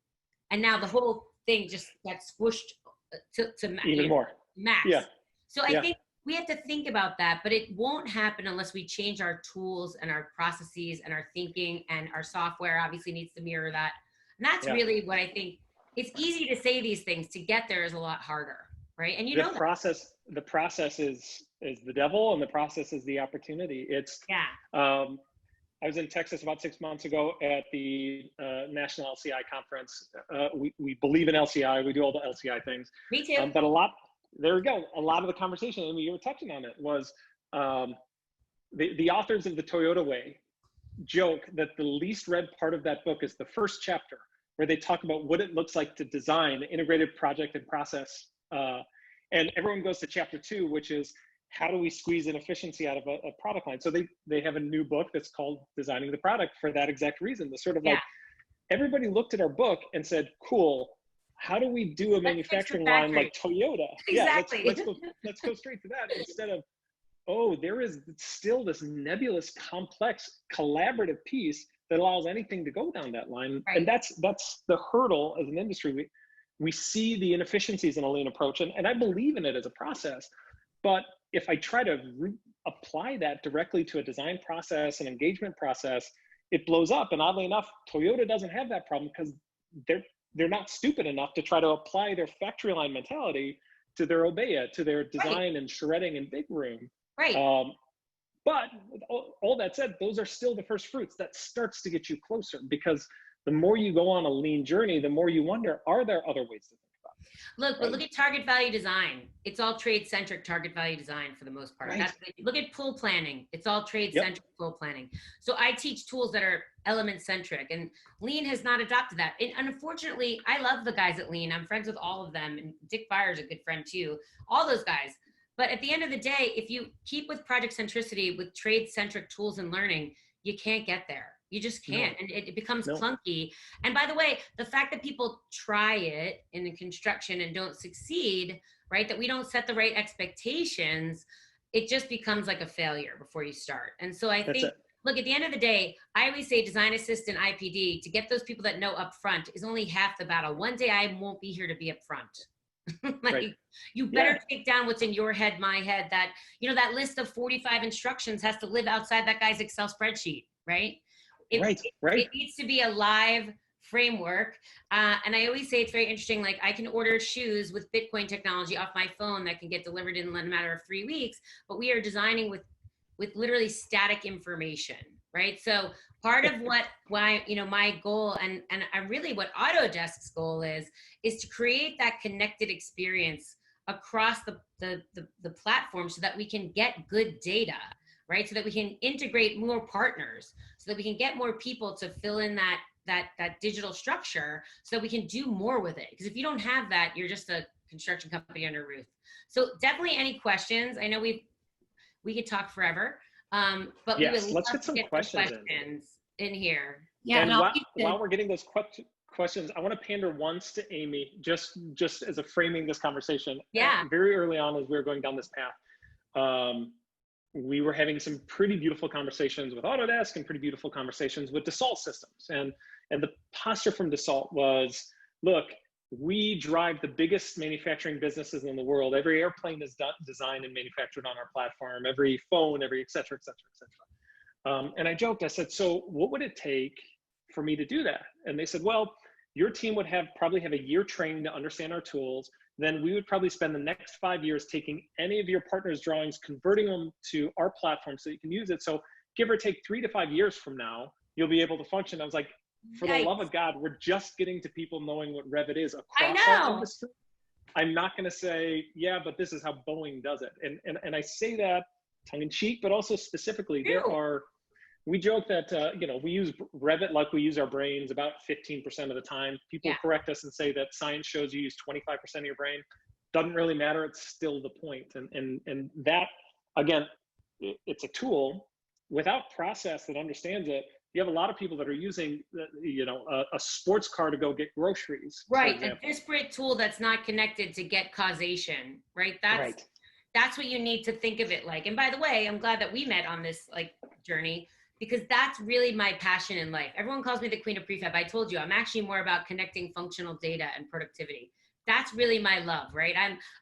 and now the whole thing just got squished to even more max. Yeah. So I think we have to think about that, but it won't happen unless we change our tools and our processes and our thinking, and our software obviously needs to mirror that. And that's really what I think. It's easy to say these things. To get there is a lot harder, right? And the process is the devil, and the process is the opportunity. It's I was in Texas about 6 months ago at the National LCI conference. We believe in LCI. We do all the LCI things. Me too. But a lot of the conversation, and you were touching on it, was the authors of The Toyota Way joke that the least read part of that book is the first chapter, where they talk about what it looks like to design the integrated project and process. And everyone goes to chapter 2, which is, how do we squeeze an efficiency out of a product line? So they have a new book that's called Designing the Product for that exact reason. The sort of like, everybody looked at our book and said, cool, how do we do a manufacturing line like Toyota? Exactly. Yeah, let's go straight to that, instead of, oh, there is still this nebulous, complex, collaborative piece that allows anything to go down that line. Right. And that's the hurdle as an industry. We see the inefficiencies in a lean approach, and I believe in it as a process. But if I try to apply that directly to a design process and engagement process, it blows up. And oddly enough, Toyota doesn't have that problem because they're not stupid enough to try to apply their factory line mentality to their Obeya, to their design and shredding and big room. Right. But all that said, those are still the first fruits. That starts to get you closer, because the more you go on a lean journey, the more you wonder, are there other ways to think about it? Look, but look at target value design. It's all trade-centric target value design for the most part. Right. Look at pull planning. It's all trade-centric pull planning. So I teach tools that are element-centric, and Lean has not adopted that. And unfortunately, I love the guys at Lean. I'm friends with all of them, and Dick Byer's a good friend too. All those guys. But at the end of the day, if you keep with project centricity, with trade-centric tools and learning, you can't get there. You just can't. And it becomes clunky. And by the way, the fact that people try it in the construction and don't succeed, right? That we don't set the right expectations, it just becomes like a failure before you start. And so I think, look, at the end of the day, I always say design assistant IPD, to get those people that know up front, is only half the battle. One day I won't be here to be up front. You better take down what's in your head, my head, that, that list of 45 instructions has to live outside that guy's Excel spreadsheet, right? It needs to be a live framework. And I always say it's very interesting. Like, I can order shoes with Bitcoin technology off my phone that can get delivered in a matter of 3 weeks, but we are designing with literally static information, right? So part of what my goal and really what Autodesk's goal is to create that connected experience across the platform, so that we can get good data, right? So that we can integrate more partners, so that we can get more people to fill in that digital structure, so that we can do more with it. Because if you don't have that, you're just a construction company under a roof. So definitely, any questions? I know we could talk forever, but let's get some questions in here. Yeah, and while we're getting those questions, I want to pander once to Amy, just as a framing this conversation. Yeah. Very early on, as we were going down this path, we were having some pretty beautiful conversations with Autodesk and pretty beautiful conversations with Dassault systems. And the posture from Dassault was, look, we drive the biggest manufacturing businesses in the world. Every airplane is designed and manufactured on our platform, every phone, every et cetera, et cetera, et cetera. And I joked, I said, so what would it take for me to do that? And they said, well, your team would probably have a year training to understand our tools. Then we would probably spend the next 5 years taking any of your partners' drawings, converting them to our platform so you can use it. So give or take 3 to 5 years from now, you'll be able to function. I was like, for the love of God, we're just getting to people knowing what Revit is across our industry. I'm not going to say, yeah, but this is how Boeing does it. And I say that tongue in cheek, but also specifically, we joke that, we use Revit like we use our brains about 15% of the time. People correct us and say that science shows you use 25% of your brain. Doesn't really matter. It's still the point. And that, again, it's a tool without process that understands it. You have a lot of people that are using, a sports car to go get groceries. Right, a disparate tool that's not connected to get causation, right? That's what you need to think of it like. And by the way, I'm glad that we met on this journey, because that's really my passion in life. Everyone calls me the queen of prefab. I told you, I'm actually more about connecting functional data and productivity. That's really my love, right?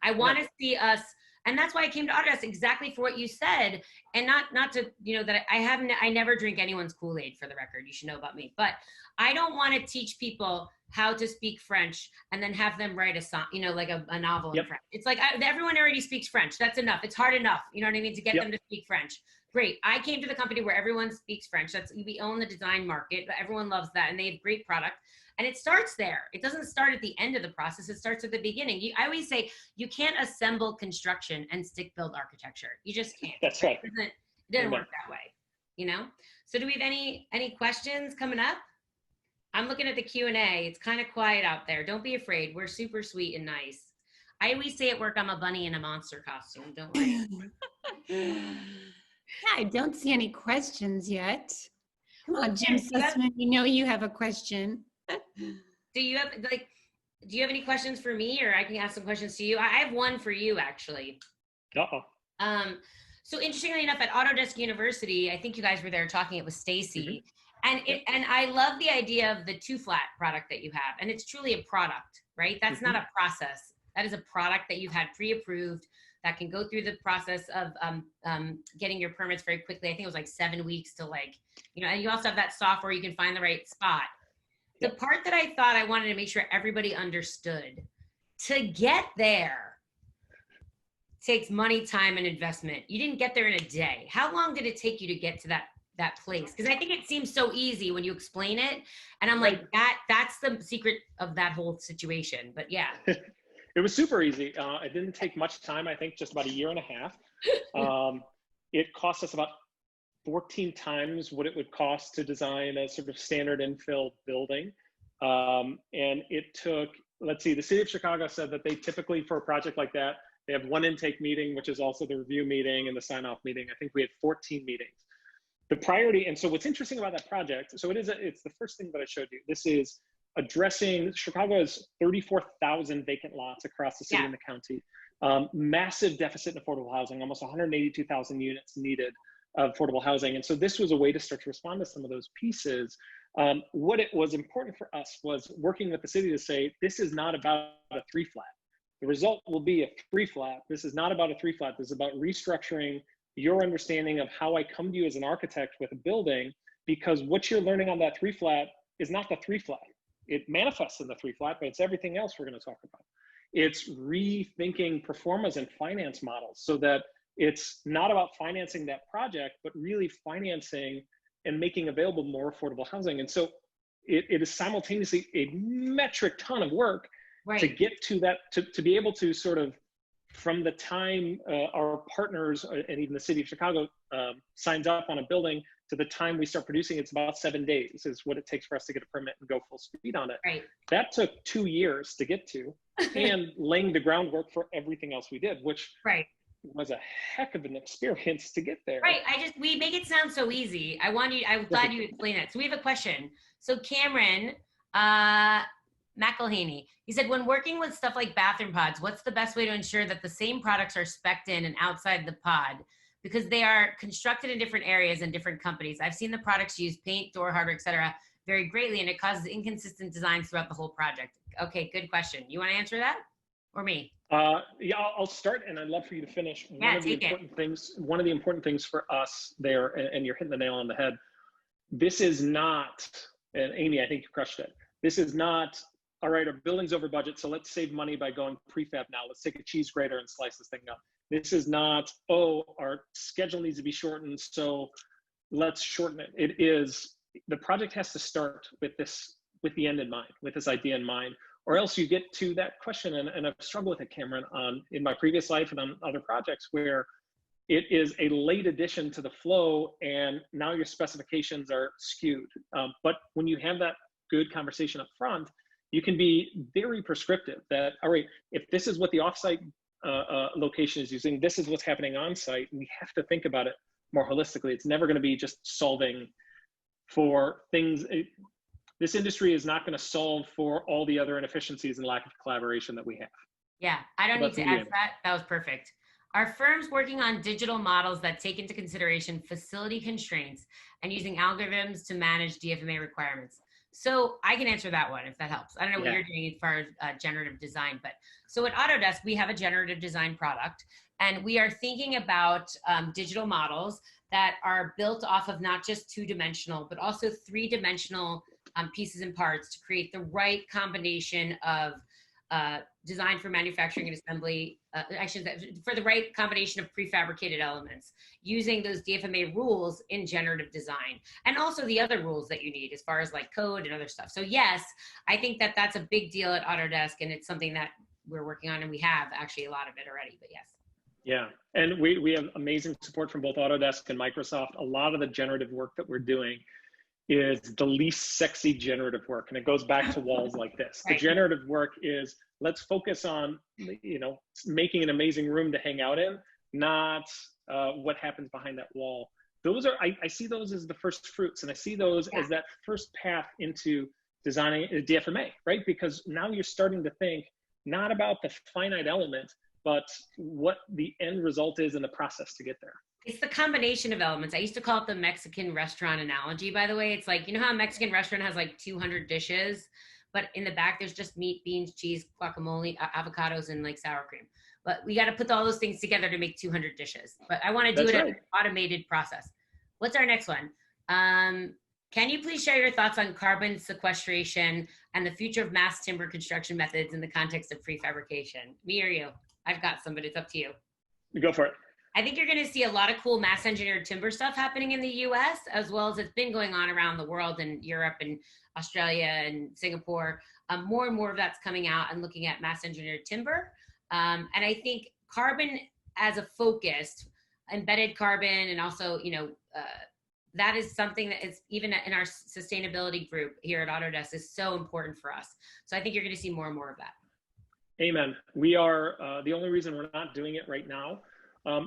I want to see us, and that's why I came to Autodesk, exactly for what you said. And not to, that I never drink anyone's Kool-Aid, for the record. You should know about me. But I don't want to teach people how to speak French and then have them write a song, like a novel in French. It's like, everyone already speaks French. That's enough. It's hard enough. You know what I mean? To get them to speak French. Great. I came to the company where everyone speaks French. We own the design market, but everyone loves that. And they have great product. And it starts there. It doesn't start at the end of the process. It starts at the beginning. I always say, you can't assemble construction and stick build architecture. You just can't. That's right. It doesn't work that way, So do we have any questions coming up? I'm looking at the Q&A. It's kind of quiet out there. Don't be afraid. We're super sweet and nice. I always say at work, I'm a bunny in a monster costume. Don't worry. I don't see any questions yet. Come on, Jim Okay, Sussman, you have a question. Do you have any questions for me, or I can ask some questions to you? I have one for you, actually. So interestingly enough, at Autodesk University, I think you guys were there talking it with Stacy, and I love the idea of the 2-flat product that you have, and it's truly a product, right? That's not a process. That is a product that you've had pre-approved that can go through the process of getting your permits very quickly. I think it was like 7 weeks to and you also have that software, you can find the right spot. The part that I thought I wanted to make sure everybody understood, to get there takes money, time, and investment. You didn't get there in a day. How long did it take you to get to that place? Because I think it seems so easy when you explain it. And I'm like, that's the secret of that whole situation. But yeah. It was super easy. It didn't take much time. I think just about a year and a half. It cost us about 14 times what it would cost to design a sort of standard infill building. And it took, let's see, the city of Chicago said that they typically, for a project like that, they have one intake meeting, which is also the review meeting and the sign-off meeting. I think we had 14 meetings. The priority, and so what's interesting about that project, so it's the first thing that I showed you. This is addressing, Chicago has 34,000 vacant lots across the city and the county. Massive deficit in affordable housing, almost 182,000 units needed of affordable housing. And so this was a way to start to respond to some of those pieces. What it was important for us was working with the city to say, this is not about a 3-flat. The result will be a 3-flat. This is not about a 3-flat. This is about restructuring your understanding of how I come to you as an architect with a building, because what you're learning on that 3-flat is not the 3-flat. It manifests in the 3-flat, but it's everything else we're going to talk about. It's rethinking performance and finance models so that it's not about financing that project, but really financing and making available more affordable housing. And so it is simultaneously a metric ton of work to get to that, to be able to sort of, from the time our partners and even the city of Chicago signs up on a building to the time we start producing, it's about 7 days is what it takes for us to get a permit and go full speed on it. That took 2 years to get to, and laying the groundwork for everything else we did, which was a heck of an experience to get there. We make it sound so easy. I'm glad you explained that. So we have a question. So Cameron McElhaney, he said, when working with stuff like bathroom pods, what's the best way to ensure that the same products are spec'd in and outside the pod? Because they are constructed in different areas and different companies. I've seen the products use paint, door hardware, etc., very greatly, and it causes inconsistent designs throughout the whole project. Okay, good question. You want to answer that, or me? Yeah, I'll start, and I'd love for you to finish. Yeah, One of the important things for us there, and you're hitting the nail on the head. This is not, and Amy, I think you crushed it. This is not, all right, our building's over budget, so let's save money by going prefab now. Let's take a cheese grater and slice this thing up. This is not, oh, our schedule needs to be shortened, so let's shorten it. It is, the project has to start with this, with the end in mind, with this idea in mind, or else you get to that question, and I've struggled with it, Cameron, in my previous life and on other projects, where it is a late addition to the flow, and now your specifications are skewed. But when you have that good conversation up front, you can be very prescriptive that, all right, if this is what the offsite location is using, this is what's happening on site. We have to think about it more holistically. It's never going to be just solving for things. This industry is not going to solve for all the other inefficiencies and lack of collaboration that we have. Yeah, I don't need to add to that. That was perfect. Are firms working on digital models that take into consideration facility constraints and using algorithms to manage DFMA requirements? So I can answer that one if that helps. I don't know what you're doing as far as generative design, but so at Autodesk, we have a generative design product, and we are thinking about digital models that are built off of not just two-dimensional, but also three-dimensional pieces and parts to create the right combination of design for manufacturing and assembly, for the right combination of prefabricated elements, using those DFMA rules in generative design, and also the other rules that you need as far as like code and other stuff. So yes, I think that that's a big deal at Autodesk, and it's something that we're working on, and we have actually a lot of it already, but yes. Yeah, and we have amazing support from both Autodesk and Microsoft. A lot of the generative work that we're doing is the least sexy generative work, and it goes back to walls like this. Right. The generative work is, let's focus on, making an amazing room to hang out in, not what happens behind that wall. Those are, I see those as the first fruits, and I see those as that first path into designing DFMA, right? Because now you're starting to think not about the finite element, but what the end result is in the process to get there. It's the combination of elements. I used to call it the Mexican restaurant analogy, by the way. It's like, you know how a Mexican restaurant has like 200 dishes, but in the back, there's just meat, beans, cheese, guacamole, avocados, and like sour cream. But we got to put all those things together to make 200 dishes. But I want to do it in an automated process. What's our next one? Can you please share your thoughts on carbon sequestration and the future of mass timber construction methods in the context of prefabrication? Me or you? I've got some, but it's up to you. Go for it. I think you're going to see a lot of cool mass engineered timber stuff happening in the US, as well as it's been going on around the world in Europe and Australia and Singapore. More and more of that's coming out and looking at mass engineered timber. And I think carbon as a focus, embedded carbon, and also, that is something that is even in our sustainability group here at Autodesk is so important for us. So I think you're going to see more and more of that. Amen. We are, the only reason we're not doing it right now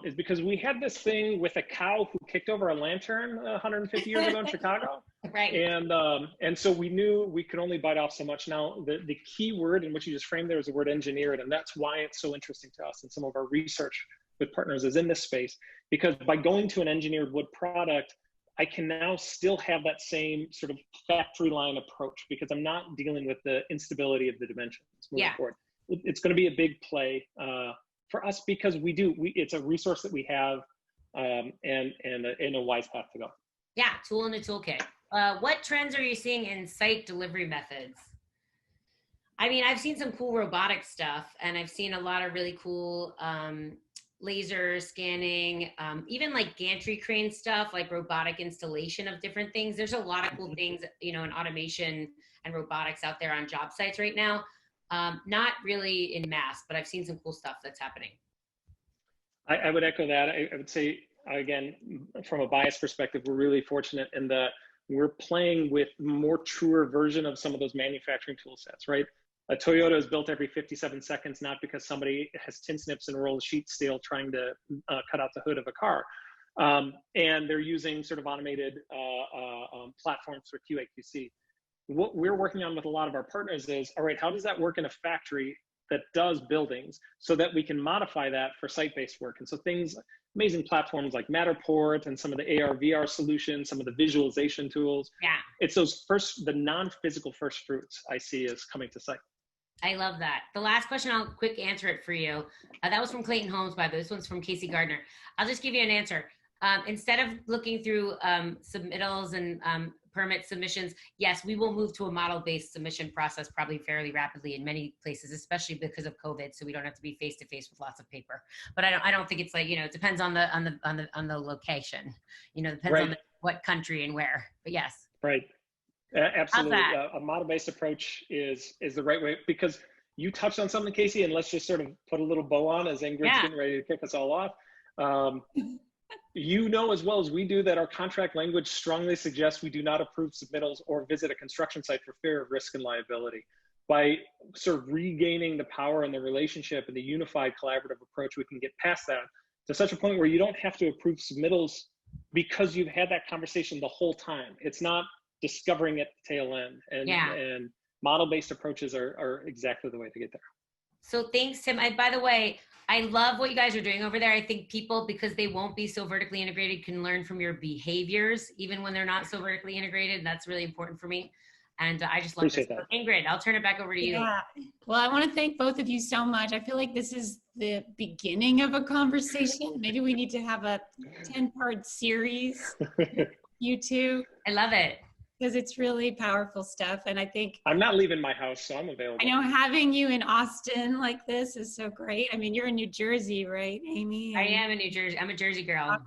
is because we had this thing with a cow who kicked over a lantern 150 years ago in Chicago. Right. And so we knew we could only bite off so much. Now, the key word in which you just framed there is the word engineered, and that's why it's so interesting to us, and some of our research with partners is in this space, because by going to an engineered wood product, I can now still have that same sort of factory line approach, because I'm not dealing with the instability of the dimensions moving forward. It's going to be a big play for us, because it's a resource that we have, and a wise path to go. Yeah, tool in the toolkit. What trends are you seeing in site delivery methods? I mean, I've seen some cool robotic stuff, and I've seen a lot of really cool laser scanning, even like gantry crane stuff, like robotic installation of different things. There's a lot of cool things, in automation and robotics out there on job sites right now. Not really in mass, but I've seen some cool stuff that's happening. I would echo that. I would say, again, from a bias perspective, we're really fortunate in that we're playing with more truer version of some of those manufacturing tool sets, right? A Toyota is built every 57 seconds, not because somebody has tin snips and rolled sheet steel trying to cut out the hood of a car. And they're using sort of automated platforms for QA/QC. What we're working on with a lot of our partners is, all right, how does that work in a factory that does buildings so that we can modify that for site-based work. And so things, amazing platforms like Matterport and some of the AR, VR solutions, some of the visualization tools. Yeah. It's those the non-physical first fruits I see as coming to site. I love that. The last question, I'll quick answer it for you. That was from Clayton Holmes, by the way. This one's from Casey Gardner. I'll just give you an answer. Instead of looking through submittals and permit submissions, yes, we will move to a model-based submission process probably fairly rapidly in many places, especially because of COVID, so we don't have to be face-to-face with lots of paper. But I don't think it's like, you know, it depends on the location. You know, it depends on what country and where. But yes. Right. Absolutely. A model-based approach is the right way, because you touched on something, Casey, and let's just sort of put a little bow on as Ingrid's getting ready to kick us all off. You know as well as we do that our contract language strongly suggests we do not approve submittals or visit a construction site for fear of risk and liability. By sort of regaining the power and the relationship and the unified collaborative approach, we can get past that to such a point where you don't have to approve submittals because you've had that conversation the whole time. It's not discovering at the tail end. And model-based approaches are exactly the way to get there. So thanks, Tim. By the way, I love what you guys are doing over there. I think people, because they won't be so vertically integrated, can learn from your behaviors, even when they're not so vertically integrated. That's really important for me. And I just love this. That. Ingrid, I'll turn it back over to you. Yeah. Well, I want to thank both of you so much. I feel like this is the beginning of a conversation. Maybe we need to have a 10-part series. You two. I love it. Because it's really powerful stuff. And I think I'm not leaving my house, so I'm available. I know having you in Austin like this is so great. I mean, you're in New Jersey, right, Amy? I am in New Jersey. I'm a Jersey girl.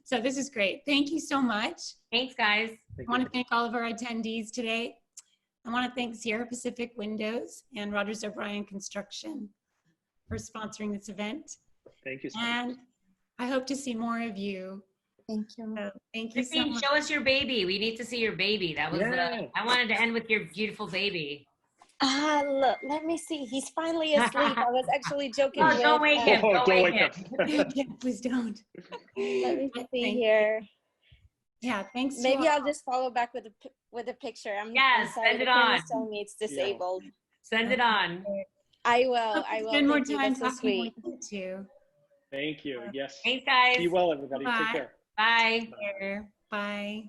So this is great. Thank you so much. Thanks, guys. I want to thank all of our attendees today. I want to thank Sierra Pacific Windows and Rogers O'Brien Construction for sponsoring this event. Thank you so and much. I hope to see more of you. Thank you. So, thank you so Christine, much. show us your baby. We need to see your baby. That was I wanted to end with your beautiful baby. Look, let me see. He's finally asleep. I was actually joking. Oh, don't wake him. Don't wake him. Yeah, please don't. Let me see here. Yeah, thanks. Maybe I'll just follow back with a picture. I'm sorry, send it the on. camera's telling me it's disabled. Send it on. I will. I will. Spend more Thank you. time That's so talking sweet. with you too. Thank you. Yes. Thanks, guys. Be well, everybody. Bye. Take care. Bye. Bye.